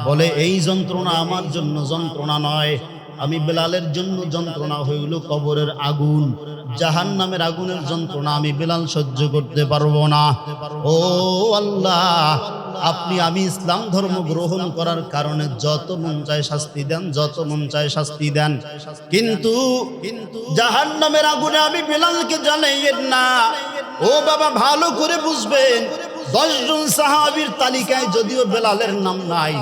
বলে এই যন্ত্রণা আমার জন্য যন্ত্রণা নয়, আমি বেলালের জন্য যন্ত্রণা হইল কবরের আগুন, জাহান্নামের আগুনের যন্ত্রণা আমি বেলাল সহ্য করতে পারবো না। ও আল্লাহ, আপনি আমি ইসলাম ধর্ম গ্রহণ করার কারণে যত মন চায় শাস্তি দেন, যত মন চায় শাস্তি দেন, কিন্তু জাহান্নামের আগুনে আমি বেলালকে জ্বালাইয়েন না। ও বাবা, ভালো করে বুঝবেন, 10 জন সাহাবীর তালিকায় যদিও বেলালের নাম নাই,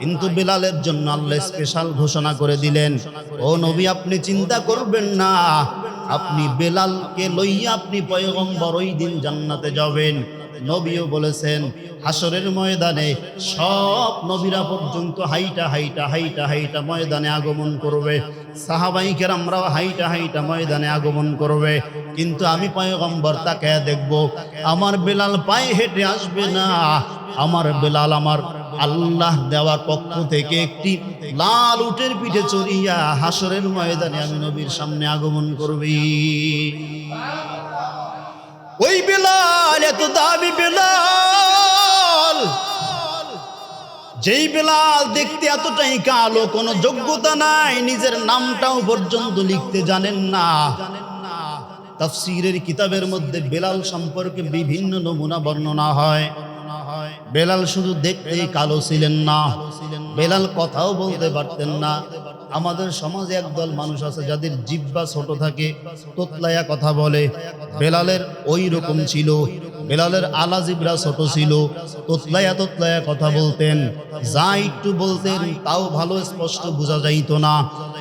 কিন্তু বেলালের জন্য আল্লাহ স্পেশাল ঘোষণা করে দিলেন, ও নবী আপনি চিন্তা করবেন না, আপনি বেলালকে লইয়া আপনি পয়গম্বর ওই দিন জান্নাতে যাবেন। নবীও বলেছেন হাসরের ময়দানে সব নবীরা পর্যন্ত হাইটা হাইটা হাইটা হাইটা ময়দানে আগমন করবে, সাহাবাই কেরামরাও হাইটা হাইটা ময়দানে আগমন করবে, কিন্তু আমি পয়গম্বর তাকায়া দেখব, আমার বেলাল পায়ে হেঁটে আসবে না, আমার বেলাল আমার আল্লাহ দেওয়ার পক্ষ থেকে একটি লাল উটের পিঠে চড়িয়া হাসরের ময়দানে আমি নবীর সামনে আগমন করবি। ওই বেলাল এত দামি বেলাল, যেই বেলাল দেখতে এতটাই কালো, কোনো যোগ্যতা নাই, নিজের নামটাও পর্যন্ত লিখতে জানেন না। তাফসীরের কিতাবের মধ্যে বেলাল সম্পর্কে বিভিন্ন নমুনা বর্ণনা হয়। বেলাল শুধু দেখতেই কালো ছিলেন না, বেলাল কথাও বলতে পারতেন না। আমাদের সমাজে একদল মানুষ আছে যাদের জিহ্বা ছোট থাকে, তোতলায়া কথা বলে, বেলালের ওই রকম ছিল। বেলালের আলা জিহ্বা ছোট ছিল, তোতলায়া তোতলায়া কথা বলতেন, যা একটু বলতেন তাও ভালো স্পষ্ট বোঝা যাইত না।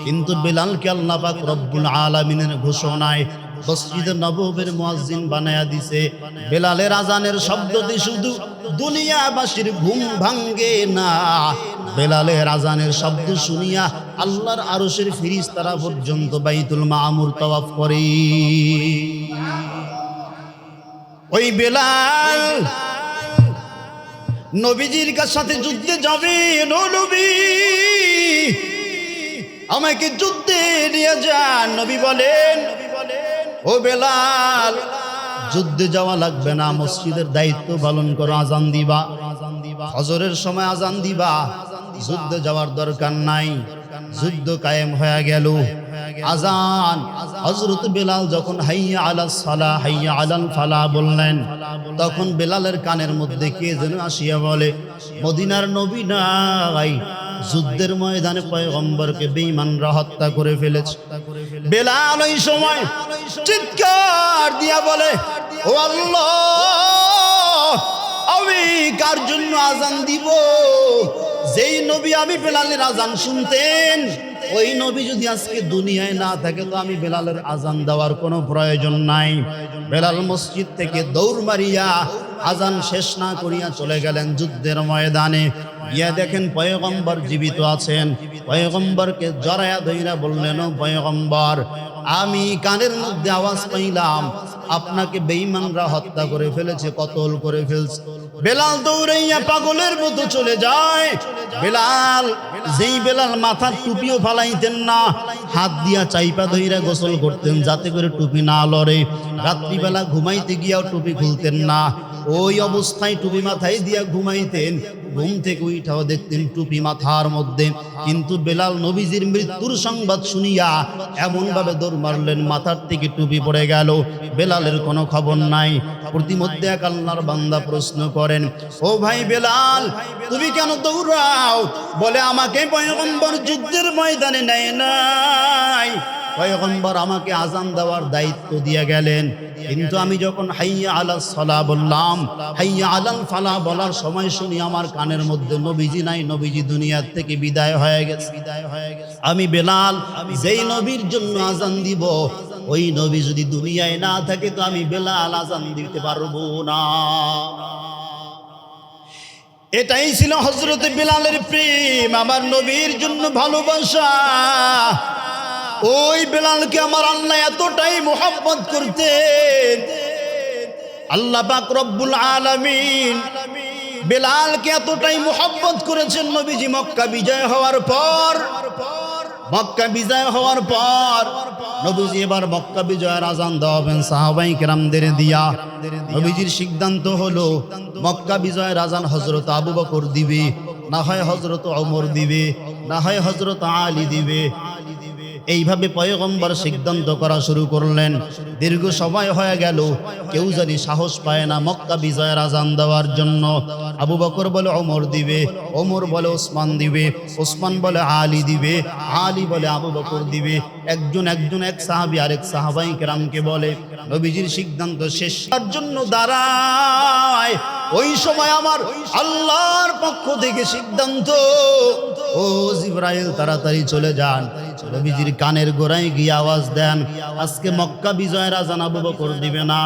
কিন্তু বেলালকে আল্লাহ পাক রব্বুল আলামিনের ঘোষণায় মসজিদে নববীর মুয়াজ্জিন বানায়া দিছে। বেলালের আজানের শব্দতে শুধু দুনিয়াবাসীর ঘুম ভাঙ্গে না, বেলালের আজানের শব্দ শুনিয়া আল্লাহর আরশের ফেরেশতারা পর্যন্ত বাইতুল মামুর তাওয়াফ করে। ওই বেলাল নবীজির সাথে যুদ্ধে যাবে, নবী আমাকে যুদ্ধে নিয়ে যান। নবী বলেন, ও বেলাল যুদ্ধে যাওয়া লাগবে না, মসজিদের দায়িত্ব পালন করো, আজান দিবা, ফজরের সময় আজান দিবা, যুদ্ধে যাওয়ার দরকার নাই। যুদ্ধ কায়েম হয়ে গেল। আজান, হযরত বেলাল যখন হাইয়া আলাস সালাহ হাইয়া আলাল ফালাহ বললেন, তখন বেলালের কানের মধ্যে কে যেন আসিয়া বলে, মদিনার নবী নাই, যুদ্ধের ময়দানে পয়গম্বরকে বেঈমানরা হত্যা করে ফেলেছে। বেলাল ওই সময় চিৎকার দিয়া বলে, ও আল্লাহ, আমি কার জন্য আজান দিব? যেই নবী আমি বেলালের আজান শুনতেন, ওই নবী যদি আজকে দুনিয়ায় না থাকে তো আমি বেলালের আজান দেওয়ার কোনো প্রয়োজন নাই। বেলাল মসজিদ থেকে দৌড় মারিয়া আজান শেষ না করিয়া চলে গেলেন যুদ্ধের ময়দানে। গিয়া দেখেন পয়গম্বর জীবিত আছেন। পয়গম্বরকে জড়ায়া ধইরা বললেন, ও পয়গম্বর, আমি কানের মধ্যে আওয়াজ পাইলাম আপনাকে বেঈমানরা হত্যা করে ফেলেছে, কতল করে ফেলছে। বেলাল দৌড়াইয়া পাগলের মতো চলে যায়। বেলাল, যেই বেলাল মাথার টুপিও ফালাইতেন না, হাত দিয়া চাইপা ধইরা গোসল করতেন যাতে করে টুপি না লড়ে। রাত্রিবেলা ঘুমাইতে গিয়াও টুপি খুলতেন না, ওই অবস্থায় টুপি মাথায় দিয়া ঘুমাইতেন। ঘুম থেকে উঠাও দেখতেন টুপি মাথার মধ্যে। কিন্তু বেলাল নবীজির মৃত্যুর সংবাদ শুনিয়া এমন ভাবে দৌড় মারলেন, মাথার থেকে টুপি পড়ে গেল, বেলালের কোনো খবর নাই। প্রতিমধ্যে এক আল্লাহর বান্দা প্রশ্ন করেন, ও ভাই বেলাল, তুমি কেন দৌড়াও? বলে, আমাকে পয়গম্বর যুদ্ধের ময়দানে নেয় নাই, পয়গম্বর আমাকে আজান দেওয়ার দায়িত্ব দিয়ে গেলেন, কিন্তু আমি যখন হাইয়া আলাস সালাহ বললাম, হাইয়া আলাল ফালাহ বলার সময় শুনি আমার কানের মধ্যে নবীজি নাই, নবীজি দুনিয়ার থেকে বিদায় হয়ে গেছে। আমি বেলাল যেই নবীর জন্য আজান দিব, ওই নবী যদি দুনিয়ায় না থাকে তো আমি বেলাল আজান দিতে পারবো না। এটাই ছিল হযরত বিলালের প্রেম, আমার নবীর জন্য ভালোবাসা। ওই বিলালকে আমার আল্লাহ এতটাই মোহাব্বত করতেন, আল্লাহ পাক রব্বুল আলামিন বিলালকে এতটাই মোহাব্বত করেছেন, নবীজি মক্কা বিজয় হওয়ার পর নবীজি এবার মক্কা বিজয়ের আজান দেওয়াবেন সাহাবাই কেরামদের দিয়া। নবীজির সিদ্ধান্ত হলো মক্কা বিজয়ের আজান হযরত আবু বকর দিবে, না হয় হযরত ওমর দিবে, না হয় হযরত আলী দিবে। এইভাবে পয়গম্বর সিদ্ধান্ত করা শুরু করলেন। দীর্ঘ সময় হয়ে গেল, কেউ জানি সাহস পায় না মক্কা বিজয়ের আজান দেওয়ার জন্য। আবু বকর বলে ওমর দিবে, ওমর বলে ওসমান দিবে, ওসমান বলে আলী দিবে, আলী বলে আবু বকর দিবে। এক সাহাবী আরেক সাহাবাই কেরামকে বলে নবীজির সিদ্ধান্ত শেষ তার জন্য দাঁড়ায়। ওই সময় আমার আল্লাহর পক্ষ থেকে সিদ্ধান্ত, ও জিবরাইল তাড়াতাড়ি চলে যান, নবীজির কানের গোড়ায় গিয়ে আওয়াজ দেন, আজকে মক্কা বিজয়ের আজান আবু বকর দিবে না,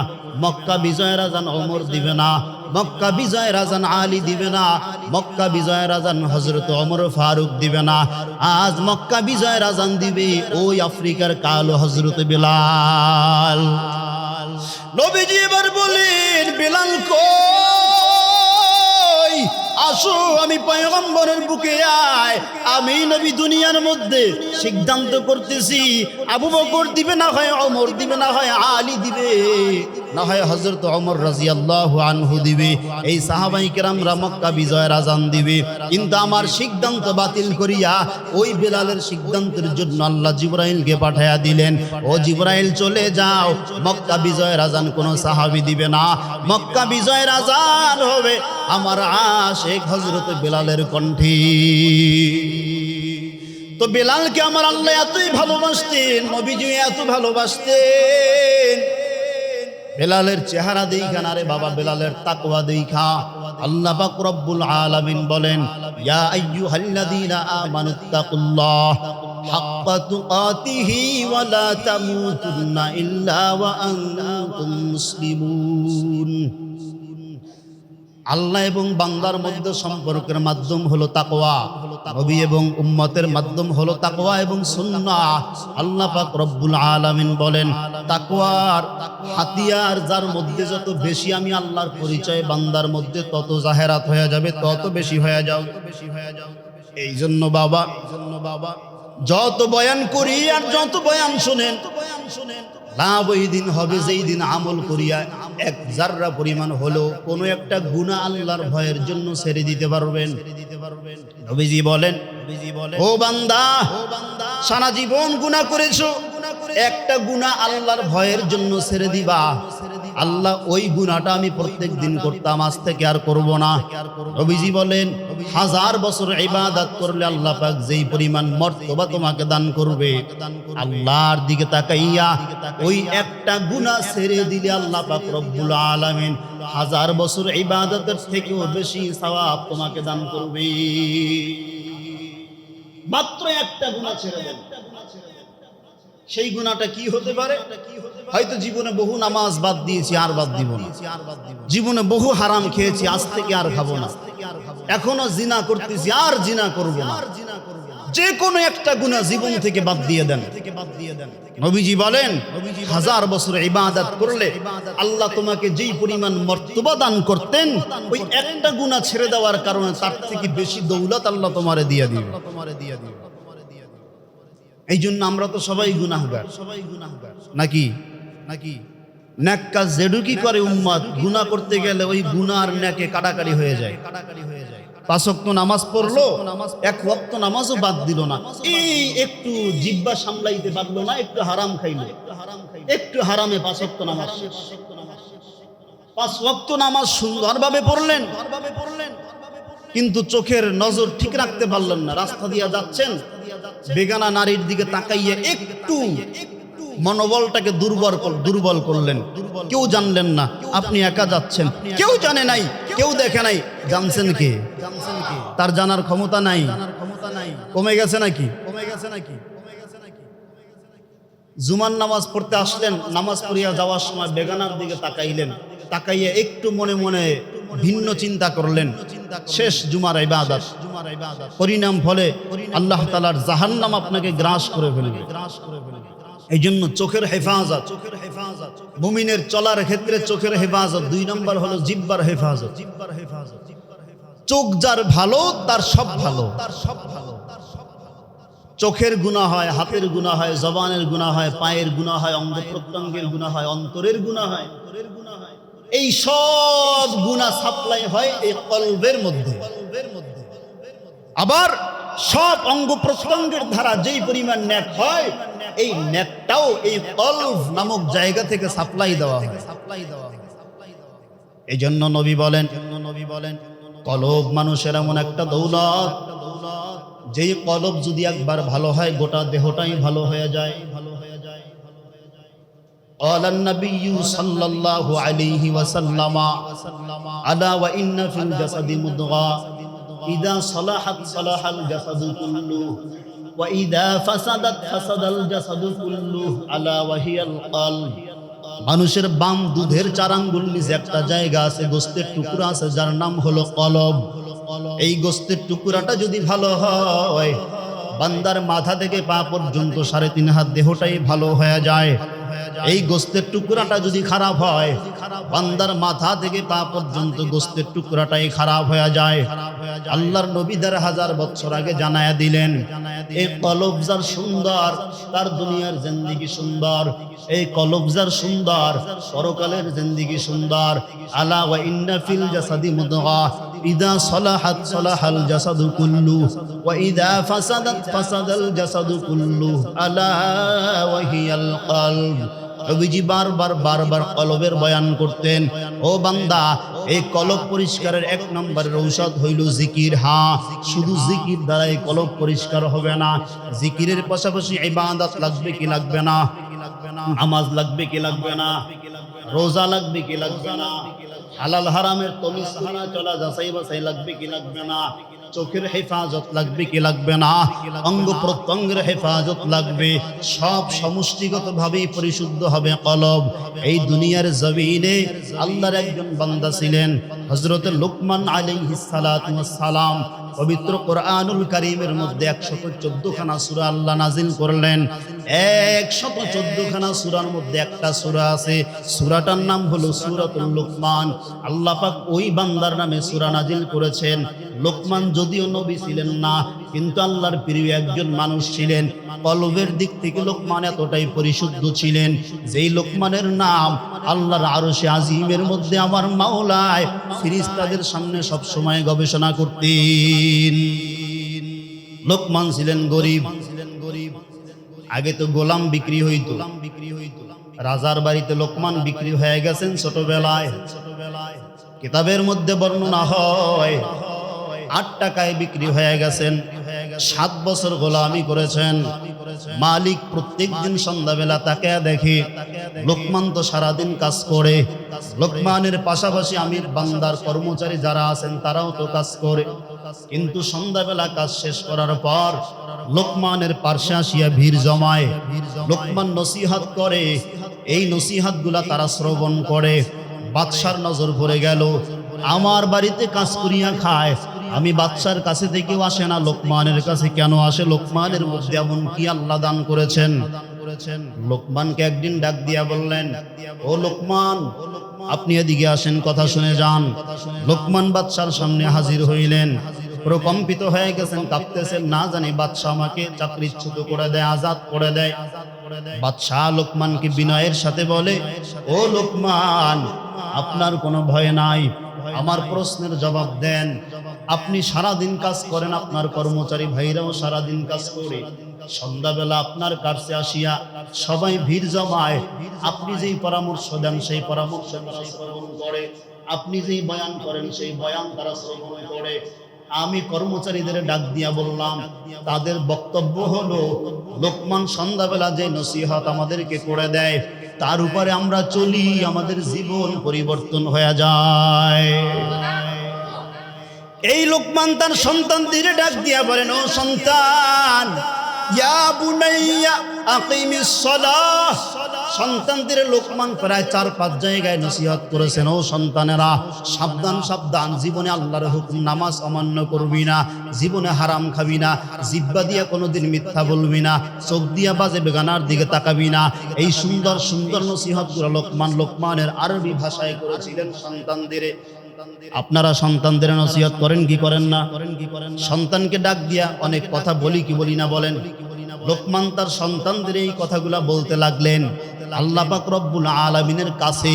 মক্কা বিজয়ের আজান ওমর দিবে না, মক্কা বিজয়ের আজান আলী দিবে না, মক্কা বিজয়ের আজান হযরত ওমর ফারুক দিবে না। আজ মক্কা বিজয়ের আজান দিবে ওই আফ্রিকার কালো হযরত বিলাল। নবীজি এবার বলেন, বিলাল কই, আসো আমি পয়গম্বরের বুকে আয়। আমি নবী দুনিয়ার মধ্যে সিদ্ধান্ত করতেছি, আবু বকর দিবে, না হয় ওমর দিবে, না হয় আলী দিবে, না হয় হযরত ওমর রাদিয়াল্লাহু আনহু দিবে। এই সাহাবাই কেরামরা মক্কা বিজয়ের আজান দিবে, কিন্তু আমার সিদ্ধান্ত বাতিল করিয়া ওই বিলালের সিদ্ধান্তের জন্য আল্লাহ জিবরাইলকে পাঠায়া দিলেন, ও জিবরাইল চলে যাও, মক্কা বিজয়ের আজান কোনো সাহাবী দিবে না, মক্কা বিজয়ের আজান হবে আমার আশিক হযরত বিলালের কণ্ঠে। তো বিলালকে আমার আল্লাহ এতই ভালোবাসতেন, নবীজি এত ভালোবাসতেন, বেলালের চেহারা দেইখা না রে বাবা, বেলালের তাকওয়া দেইখা আল্লাহ পাক রব্বুল আলামিন বলেন, ইয়া আইয়ুহাল্লাযীনা আমানুত্তাকুল্লাহ হাক্কা তুকাতিহি ওয়া লা তামুতুন্না ইল্লা ওয়া আনতুম মুসলিমুন। আল্লাহ এবং বান্দার মধ্যে সম্পর্কের মাধ্যম হলো তাকওয়া, নবী এবং উম্মতের মাধ্যম হলো তাকওয়া এবং সুন্নাহ। আল্লাহ পাক রব্বুল আলামিন বলেন, তাকওয়ার হাতিয়ার যার মধ্যে যত বেশি আমি আল্লাহর পরিচয় বান্দার মধ্যে তত জাহেরাত হয়ে যাবে, তত বেশি হয়ে যাও। এই জন্য বাবা যত বয়ান করি আর যত বয়ান শুনেন, লাভ ওই দিন হবে যেই দিন আমল করিয়া এক জাররা পরিমাণ হলো কোনো একটা গুনাহ আল্লাহর ভয়ের জন্য ছেড়ে দিতে পারবেন। নবীজি বলেন, ও বান্দা, সারা জীবন গুনাহ করেছো, একটা গুনাহ আল্লাহর ভয়ের জন্য ছেড়ে দিবা, আল্লাহ ওই গুনাহটা আমি প্রত্যেক দিন করতাম, আজ থেকে আর করব না। নবীজি বলেন, 1000 বছর ইবাদত করলে আল্লাহ পাক যেই পরিমাণ মর্তবা তোমাকে দান করবে, আল্লাহর দিকে তাকাইয়া ওই একটা গুনাহ ছেড়ে দিলে আল্লাহ পাক রব্বুল আলামিন 1000 বছর ইবাদতের থেকেও বেশি সওয়াব তোমাকে দান করবে। মাত্র একটা গুনাহ ছেড়ে দেন। সেই গুনাহটা কি হতে পারে? হয়তো জীবনে বহু নামাজ বাদ দিয়েছি, আর বাদ দিব না। জীবনে বহু হারাম খেয়েছি, আজ থেকে আর খাবো না। এখনো জিনা করতেছি, আর জিনা করব না। যে কোনো একটা গুনাহ জীবন থেকে বাদ দিয়ে দেন। নবীজি বলেন, 1000 বছর ইবাদত করলে আল্লাহ তোমাকে যেই পরিমাণ মর্তবা দান করতেন, ওই একটা গুনাহ ছেড়ে দেওয়ার কারণে তার থেকে বেশি দৌলত আল্লাহ তোমারে দিয়ে দিবে। এই জন্য আমরা তো সবাই গুনাহগার, নাকি? নেক কাজ যেটুকি করে উম্মত, গুনাহ করতে গেলে ওই গুনার নেকে কাটাকাটি হয়ে যায়। 5 ওয়াক্ত নামাজ পড়লো, 1 ওয়াক্ত নামাজও বাদ দিল না, এই একটু জিহ্বা সামলাইতে পারলো না, একটু হারাম খাইলো, একটু হারামে 5 ওয়াক্ত নামাজ শেষ। 5 ওয়াক্ত নামাজ সুন্দরভাবে পড়লেন, কিন্তু চোখের নজর ঠিক রাখতে পারলেন না। রাস্তা দিয়ে যাচ্ছেন, বেগানা নারীর দিকে তাকাইয়ে একটু মনোবলটাকে দুর্বল করলেন। কেউ জানলেন না, আপনি একা যাচ্ছেন, কেউ জানে নাই, কেউ দেখে নাই, জানছেন কে? তার জানার ক্ষমতা নাই, কমে গেছে নাকি? জুমার নামাজ পড়তে আসলেন, নামাজ পড়িয়া যাওয়ার সময় বেগানার দিকে তাকাইলেন, তাকাইয়ে একটু মনে মনে ভিন্ন চিন্তা করলেন, শেষ জুমার ইবাদত, পরিণাম ফলে আল্লাহ তাআলার জাহান্নাম আপনাকে গ্রাস করে ফেলবে। এই জন্য চোখের হেফাজত, মুমিনের চলার ক্ষেত্রে চোখের হেফাজত। 2 নম্বর হলো জিহ্বার হেফাজত। চোখ যার ভালো তার সব ভালো। চোখের গুনাহ হয়, হাতের গুনাহ হয়, জবানের গুনাহ হয়, পায়ের গুনাহ হয়, অঙ্গ প্রত্যঙ্গের গুনাহ হয়, অন্তরের গুনাহ হয়। এই সব গুনাহ সাপ্লাই হয় এই কলবের মধ্যে। আবার সব অঙ্গ প্রত্যঙ্গের দ্বারা যেই পরিমাণ নেক হয়, এই নেকটাও এই কলব নামক জায়গা থেকে সাপ্লাই দেওয়া হয়। এই জন্য নবী বলেন, কলব মানুষের এমন একটা দৌলত, যেই কলব যদি একবার ভালো হয় গোটা দেহটাই ভালো হয়ে যায়। قال النبي صلى الله عليه وسلم ألا وإن في الجسد مضغة إذا صلحت صلح الجسد كله وإذا فسدت فسد الجسد كله ألا وهي القلب। মানুষের বাম দুধের 4 আঙ্গুল নিচে একটা জায়গা আছে, গোস্তের টুকরা আছে, যার নাম হলো কলব। এই গোস্তের টুকরাটা যদি ভালো হয়, বান্দার মাথা থেকে পা পর্যন্ত 3.5 হাত দেহটাই ভালো হয়ে যায়। এই গোস্তের টুকরাটা যদি খারাপ হয়, বান্দার মাথা থেকে পা পর্যন্ত গোস্তের টুকরাটাই খারাপ হয়ে যায়। আল্লাহর নবী 1000 বছর আগে জানায়া দিলেন, এই কলব যার সুন্দর তার দুনিয়ার জিন্দেগি সুন্দর, এই কলব যার সুন্দর পরকালের জিন্দেগি সুন্দর। আলা ওয়া ইন্না ফিল জাসাদি মুদগা ইদা সলাহাত সলাহাল জাসাদু কুল্লু ওয়া ইদা ফাসাদাত ফাসাদাল জাসাদু কুল্লু আলা ওয়া হিয়াল কলব। নবীজি বারবার কলবের বয়ান করতেন। ও বান্দা, এই কলব পরিষ্কারের 1 নম্বরের ঔষধ হইল জিকির। হ্যাঁ, শুধু জিকির দ্বারাই কলব পরিষ্কার হবে না, জিকিরের পাশাপাশি ইবাদত লাগবে কি লাগবে না? নামাজ লাগবে কি লাগবে না? রোজা লাগবে কি লাগবে না? হালাল হারামের তমিজ হানা চলা যাচাই বাছাই লাগবে কি লাগবে না? চোখের হেফাজত লাগবে কি লাগবে না? অঙ্গ প্রত্যঙ্গের হেফাজত লাগবে। সব সমষ্টিগতভাবেই পরিশুদ্ধ হবে কলব। এই দুনিয়ার জমিনে আল্লাহর একজন বান্দা ছিলেন হযরত লুকমান আলাইহিস সালাতু ওয়াস সালাম। পবিত্র কোরআনুল কারীমের মধ্যে 114 খানা সূরা আল্লাহ নাজিল করলেন। 114 খানা সূরার মধ্যে একটা সূরা আছে, সূরাটার নাম হলো সূরাতুল লুকমান। আল্লাহ পাক ওই বান্দার নামে সূরা নাজিল করেছেন। লোকমান যদিও নবী ছিলেন না, কিন্তু আল্লাহর প্রিয় একজন মানুষ ছিলেন। কলবের দিক থেকে লোকমান এতটাই পরিশুদ্ধ ছিলেন, যেই লোকমানের নাম আল্লাহর আরশে আজিমের মধ্যে আমার মাওলায় ফেরেশতাদের সামনে সব সময় গবেষণা করতেন। লোকমান ছিলেন গরিব। আগে তো গোলাম বিক্রি হইতো, রাজার বাড়িতে লোকমান বিক্রি হয়ে গেছেন ছোটবেলায়। কিতাবের মধ্যে বর্ণনা হয় 8 টাকায় বিক্রি হয়ে গেছেন। 7 বছর গোলামি করেছেন। মালিক প্রত্যেক দিন সন্ধ্যাবেলা তাকে দেখে, লোকমান তো সারাদিন কাজ করে। লোকমানের পাশাপাশি আমির বান্দার কর্মচারী যারা আছেন তারাও তো কাজ করে, কিন্তু সন্ধ্যাবেলা কাজ শেষ করার পর লোকমানের পার্শ্বে আসিয়া ভিড় জমায়। লোকমান নসিহত করে, এই নসিহতগুলা তারা শ্রবণ করে। বাদশার নজর পড়ে গেল, আমার বাড়িতে কাজ করিয়া খায়, আমি বাদশার কাছে থেকেও আসে না, লোকমানের কাছে কেন আসে? লোকমানের মধ্যে এমন কি আল্লাহ দান করেছেন? লোকমানকে একদিন ডাক দিয়া বললেন, ও লোকমান, আপনি এদিকে আসেন, কথা শুনে যান। লোকমান বাদশার সামনে হাজির হইলেন। প্রকম্পিত হয়ে গেছেন, কাঁপতেছেন, না জানি বাদশাহ আমাকে চাকরিচ্যুত করে দেয়, আজাদ করে দেয়। বাদশাহ লোকমানকে বিনয়ের সাথে বলে, ও লোকমান, আপনার কোনো ভয় নাই, আমার প্রশ্নের জবাব দেন। আপনি সারাদিন কাজ করেন, আপনার কর্মচারী ভাইরাও সারাদিন কাজ করে, সন্ধ্যাবেলা আপনার কাছে আসিয়া সবাই ভিড় জমায়। আপনি যেই পরামর্শ দেন সেই পরামর্শ তারা শ্রবণ করে, আপনি যেই বয়ান করেন সেই বয়ান তারা শ্রবণ করে। আমি কর্মচারীদের ডাক দিয়া বললাম, তাদের বক্তব্য হলো লোকমান সন্ধ্যাবেলা যে নসিহত আমাদেরকে করে দেয় তার উপরে আমরা চলি, আমাদের জীবন পরিবর্তন হয়ে যায়। এই লোকমান তার সন্তানদের ডাক দিয়া বলেন, ও সন্তান, ইয়া বুনাইয়া আকিমিস সালাহ। সন্তানদের লোকমান প্রায় 4-5 জায়গায় নসিহত করেছেন, ও সন্তানেরা সাবধান সাবধান, জীবনে আল্লাহর হুকুম নামাজ অমান্য করবি না, জীবনে হারাম খাবি না, জিহ্বা দিয়া কোনোদিন মিথ্যা বলবি না, চোখ দিয়া বাজে বেগানার দিকে তাকাবি না। এই সুন্দর সুন্দর নসিহতগুলো লোকমানের আরবি ভাষায় করেছিলেন সন্তানদের। আপনারা সন্তানদের নসিহত করেন কি করেন না? সন্তানকে ডাক দিয়া অনেক কথা বলি কি বলি না বলেন? লোকমান তার সন্তানদের এই কথাগুলা বলতে লাগলেন। আল্লাহ পাক রব্বুল আলামিনের কাছে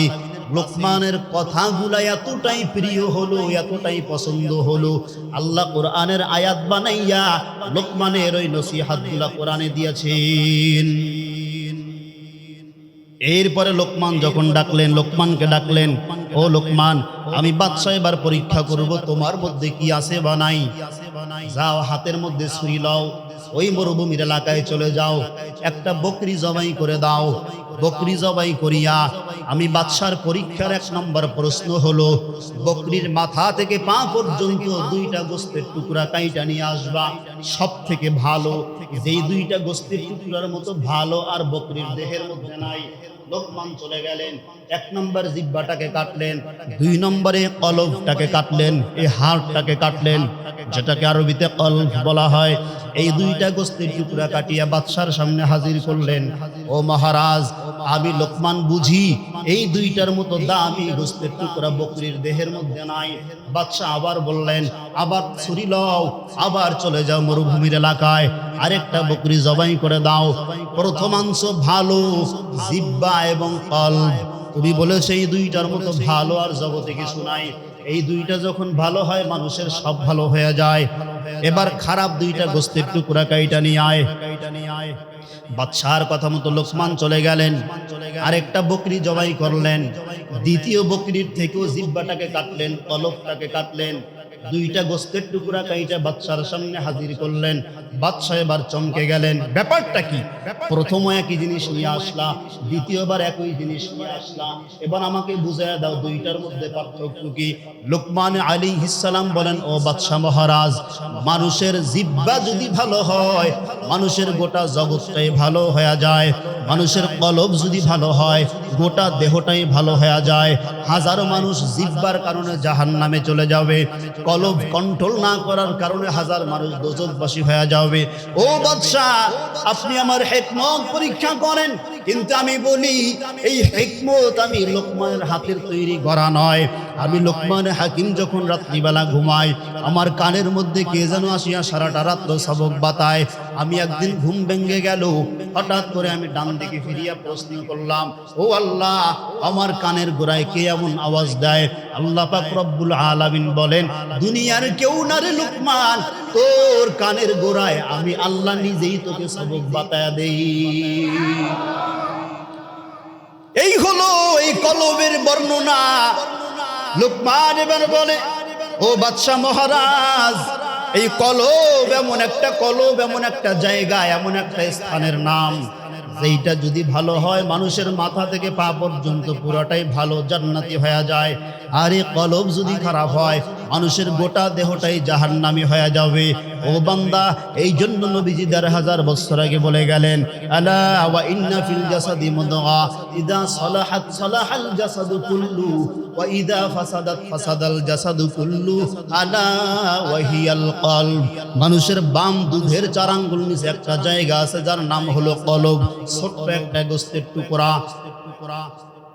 লোকমানের কথাগুলা এতটাই প্রিয় হলো, এতটাই পছন্দ হলো, আল্লাহ কোরআনের আয়াত বানাইয়া লোকমানের ওই নসিহতগুলা কোরআনে দিয়েছেন। এরপরে লোকমান যখন ডাকলেন, লোকমানকে ডাকলেন, ও লোকমান, আমি বাদশা এবার পরীক্ষা করব তোমার মধ্যে কি আছে বা নাই। যাও, হাতের মধ্যে ছুরি লও, ওই মরুভূমির এলাকায় চলে যাও, একটা বকরি জবাই করে দাও। বকরি জবাই করিয়া আমি বাদশার পরীক্ষার 1 নম্বর প্রশ্ন হলো, বকরির মাথা থেকে পা পর্যন্ত 2টা গোস্তের টুকরা কাইটা নিয়ে আসবা, সব থেকে ভালো, যেই 2টা গোস্তের টুকরার মতো ভালো আর বকরির দেহের মধ্যে নাই। লোকমান চলে গেলেন, 1 নম্বর জিহ্বাটাকে কাটলেন, 2 নম্বরে কলবটাকে কাটলেন, এই হাড়টাকে কাটলেন, যেটাকে আরবিতে কলব বলা হয়। এই 2টা গোস্তের টুকরা কাটিয়া বাদশার সামনে হাজির করলেন। ও মহারাজ, আমি লোকমান বুঝি এই 2টার মতো দামি গোস্তের টুকরা বকরির দেহের মধ্যে নাই। বাদশা আবার বললেন, আবার ছুরি লও, আবার চলে যাও মরুভূমির এলাকায়, আরেকটা বকরি জবাই করে দাও। প্রথমাংশ ভালো, জিহ্বা এবং কলব, তুমি বলে সেই 2টার মতো ভালো আর জগতে কিছু নাই। এই 2টা যখন ভালো হয় মানুষের সব ভালো হয়ে যায়। এবার খারাপ 2টা গোস্তের টুকরা কাইটা নিয়ে আয়। বাদশার কথা মতো লোকমান চলে গেলেন, আরেকটা বকরি জবাই করলেন, দ্বিতীয় বকরির থেকেও জিহ্বাটাকে কাটলেন, কলবটাকে কাটলেন, 2টা গোস্তের টুকরা কাইটা বাদশার সামনে হাজির করলেন। বাদশা এবার চমকে গেলেন, ব্যাপারটা কি? প্রথম একই জিনিস নিয়ে আসলা, দ্বিতীয়বার একই জিনিস নিয়ে আসলা, এবার আমাকে বুঝাইয়া দাও 2টার মধ্যে পার্থক্য কি? লোকমান আলাইহিস সালাম বলেন, ও বাদশা মহারাজ, মানুষের জিহ্বা যদি ভালো হয় মানুষের গোটা জগৎটাই ভালো হয়ে যায়। মানুষের কলব যদি ভালো হয় গোটা দেহটাই ভালো হয়ে যায়। হাজারো মানুষ জিহ্বার কারণে জাহান্নামে চলে যাবে, কলব কন্ট্রোল না করার কারণে হাজার মানুষ দোজখবাসী হয়ে যাবে। ও বাদশা, আপনি আমার হিকমত পরীক্ষা করেন, কিন্তু আমি বলি এই হিকমত আমি লোকমানের হাতের তৈরি করা নয়। আমি লোকমান হাকিম যখন রাত্রিবেলা ঘুমাই, আমার কানের মধ্যে কে যেন আসিয়া সারাটা রাত্র সবক বাতায়। আমি একদিন ঘুম ভেঙে গেল, হঠাৎ করে আমি ডান দিকে ফিরিয়া প্রশ্ন করলাম, ও আল্লাহ, আমার কানের গোড়ায় কে এমন আওয়াজ দেয়? আল্লাহ পাক রব্বুল আলামিন বলেন, দুনিয়ার কেউ না রে লোকমান, তোর কানের গোড়ায় আমি আল্লাহ নিজেই তোকে সবক বাতায়া দেই। এই হলো এই কলবের বর্ণনা। লোকমান এবার বলে, ও বাদশা মহারাজ, এই কলব এমন একটা জায়গা, এমন একটা স্থানের নাম, যেইটা যদি ভালো হয় মানুষের মাথা থেকে পা পর্যন্ত পুরোটাই ভালো, জান্নাতি হয়ে যায়। আর এই কলব যদি খারাপ হয় মানুষের গোটা দেহটাই জাহান্নামী হয়ে যাবে। ও বান্দা, এই জন্য নবীজি 1000 বছর আগে বলে গেলেন, আলা ওয়া ইন্না ফিল জাসাদি মুদগা ইদা সালাহাত সালাহাল জাসাদু কুল্লু ওয়া ইদা ফাসাদাত ফাসাদাল জাসাদু কুল্লু আলা ওয়া হিয়াল কলব। মানুষের বাম দুধের 4 আঙ্গুল নিচে একটা জায়গা আছে যার নাম হলো কলব, ছোট্ট একটা গোস্তের টুকরা।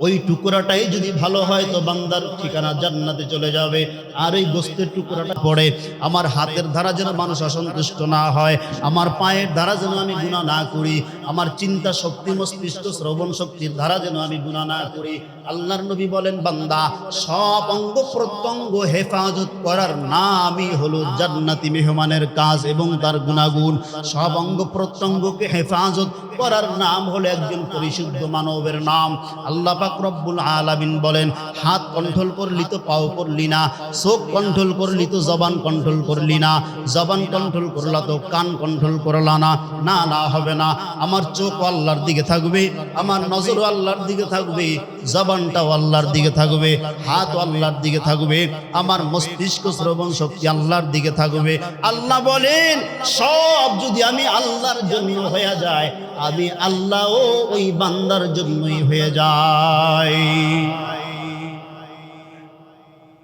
ওই টুকরাটাই যদি ভালো হয় তো বান্দার ঠিকানা জান্নাতে চলে যাবে। আর এই গোস্তের টুকরাটা পড়ে আমার হাতের দ্বারা যেন মানুষ অসন্তুষ্ট না হয়, আমার পায়ের দ্বারা যেন আমি গুনাহ না করি, আমার চিন্তা শক্তি, মস্তিষ্ক, শ্রবণ শক্তির দ্বারা যেন আমি গুনাহ না করি। আল্লাহর নবী বলেন, বান্দা সব অঙ্গ প্রত্যঙ্গ হেফাজত করার নামই হলো জান্নাতি মেহমানের কাজ এবং তার গুণাগুণ। সব অঙ্গ প্রত্যঙ্গকে হেফাজত করার নাম হলো একজন পরিশুদ্ধ মানবের নাম। আল্লাহ পাক পাক রব্বুল আলামিন বলেন, হাত কন্ট্রোল করলি তো পাও করলি না, চোখ কন্ট্রোল করলি তো জবান কন্ট্রোল করলি না, জবান কন্ট্রোল করলা তো কান কন্ট্রোল করলা না। না না, হবে না। আমার চোখ আল্লাহর দিকে থাকবে, আমার নজর আল্লাহর দিকে থাকবে, জবানটাও আল্লাহর দিকে থাকবে, হাত আল্লাহর দিকে থাকবে, আমার মস্তিষ্ক শ্রবণ শক্তি আল্লাহর দিকে থাকবে। আল্লাহ বলেন, সব যদি আমি আল্লাহর জন্য হয়ে যায়, আমি আল্লাহও ওই বান্দার জন্যই হয়ে যায়।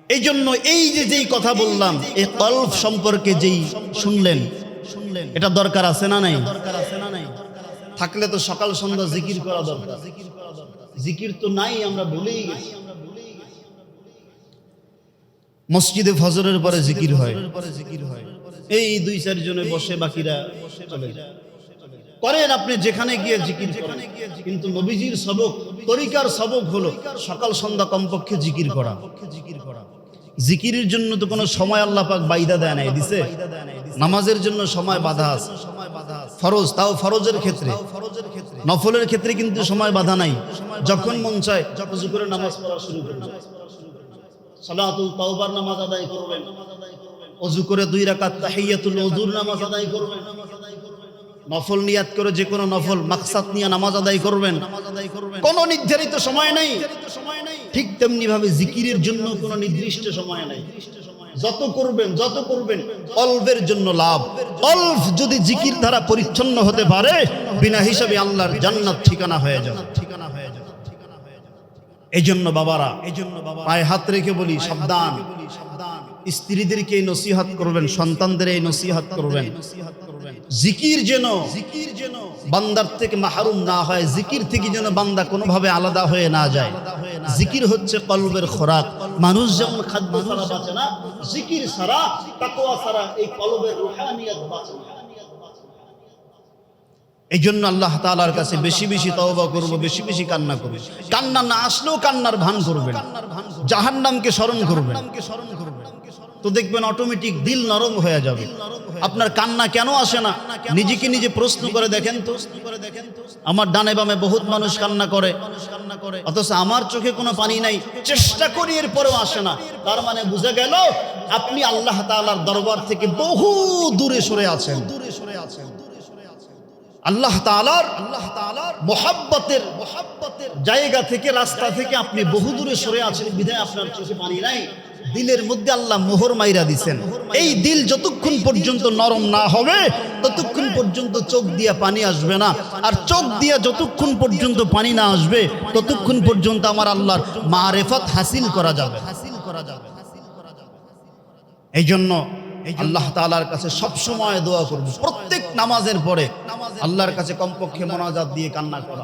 এই জন্য এই যেই কথা বললাম, এই কলব সম্পর্কে যেই শুনলেন, এটা দরকার আছে না নাই? থাকলে তো সকাল সন্ধ্যা জিকির করা দরকার। জিকির তো নাই, আমরা ভুলেই গেছি। মসজিদে ফজরের পরে জিকির হয়, এই 2-4 জনে বসে, বাকিরা চলে যায়। করেন আপনি যেখানে গিয়ে জিকির করেন, কিন্তু নবীজির সবক, তরিকার সবক হলো সকাল সন্ধ্যা কমপক্ষে জিকির করা। জিকিরের জন্য তো কোনো সময় আল্লাহ পাক বাইদা দেয় নাই, দিছে? নামাজের জন্য সময় বাধা আছে, ফরজ, তাও ফরজের ক্ষেত্রে। নফলের ক্ষেত্রে কিন্তু সময় বাধা নাই, যখন মন চায় ওযু করে নামাজ পড়া শুরু করবেন। সালাতুল তাওবার নামাজ আদায় করবেন, ওযু করে 2 রাকাত তাহিয়াতুল ওযুর নামাজ আদায় করবেন, নফল নিয়াত করে যে কোনো নফল মাকসাদ নিয়ে নামাজ আদায় করবেন। কোনো নির্ধারিত সময় নাই। ঠিক তেমনি ভাবে জিকিরের জন্য কোনো নির্দিষ্ট সময় নাই। যত করবেন কলবের জন্য লাভ। কলব যদি জিকির দ্বারা পরিচ্ছন্ন হতে পারে, বিনা হিসাবে আল্লাহর জান্নাত ঠিকানা হয়ে যাবে। এই জন্য বাবারা, পায়ে হাত রেখে বলি, সাবধান। স্ত্রীদেরকে এই নসিহত করবেন, সন্তানদের এই নসিহত করবেন, জিকির যেন বান্দার থেকে মাহরুম না হয়, জিকির থেকে যেন বান্দা কোনোভাবে আলাদা হয়ে না যায়। জিকির হচ্ছে কলবের খোরাক। মানুষ যেমন খাদ্য ছাড়া বাঁচে না, জিকির ছাড়া, তাকওয়া ছাড়া এই কলবের রূহানিয়ত বাঁচে না। এই জন্য আল্লাহ তাআলার কাছে বেশি বেশি তওবা করব, বেশি বেশি কান্না করব। কান্না না আসলেও কান্নার ভান করবেন, জাহান্নামকে স্মরণ করবেন, তো দেখবেন অটোমেটিক দিল নরম হয়ে যাবে। আপনার কান্না কেন আসে না, নিজেকে নিজে প্রশ্ন করে দেখেন তো। আমার ডানে বামে বহুত মানুষ কান্না করে, অথচ আমার চোখে কোনো পানি নাই, চেষ্টা করি এরপরেও আসে না। তার মানে বুঝা গেল আপনি আল্লাহ তাআলার দরবার থেকে বহু দূরে সরে আছেন। আল্লাহ তাআলার মুহাব্বতের জায়গা থেকে, রাস্তা থেকে আপনি বহু দূরে সরে আছেন, বিধায় আপনার চোখে পানি নাই। দিলের মধ্যে আল্লাহ মোহর মাইরা দিছেন। এই দিল যতক্ষণ পর্যন্ত নরম না হবে, ততক্ষণ পর্যন্ত চোখ দিয়ে পানি আসবে না। আর চোখ দিয়ে যতক্ষণ পর্যন্ত পানি না আসবে, ততক্ষণ পর্যন্ত আমার আল্লাহর মারিফত হাসিল করা যাবে। এই জন্য আল্লাহ তাআলার কাছে সব সময় দোয়া করব, প্রত্যেক নামাজের পরে আল্লাহর কাছে কমপক্ষে মোনাজাত দিয়ে কান্না করা,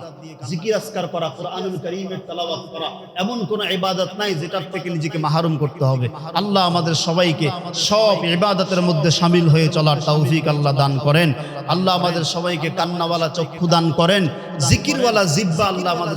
জিকির আজকার করা, কুরআনুল কারীমের তেলাওয়াত করা। এমন কোন ইবাদত নাই যেটার থেকে নিজেকে মাহরুম করতে হবে। আল্লাহ আমাদের সবাইকে সব ইবাদতের মধ্যে শামিল হয়ে চলার তৌফিক আল্লাহ দান করেন। আল্লাহ আমাদের সবাইকে কান্নাওয়ালা চক্ষু দান করেন, জিকিরওয়ালা জিহ্বা আল্লাহ আমাদের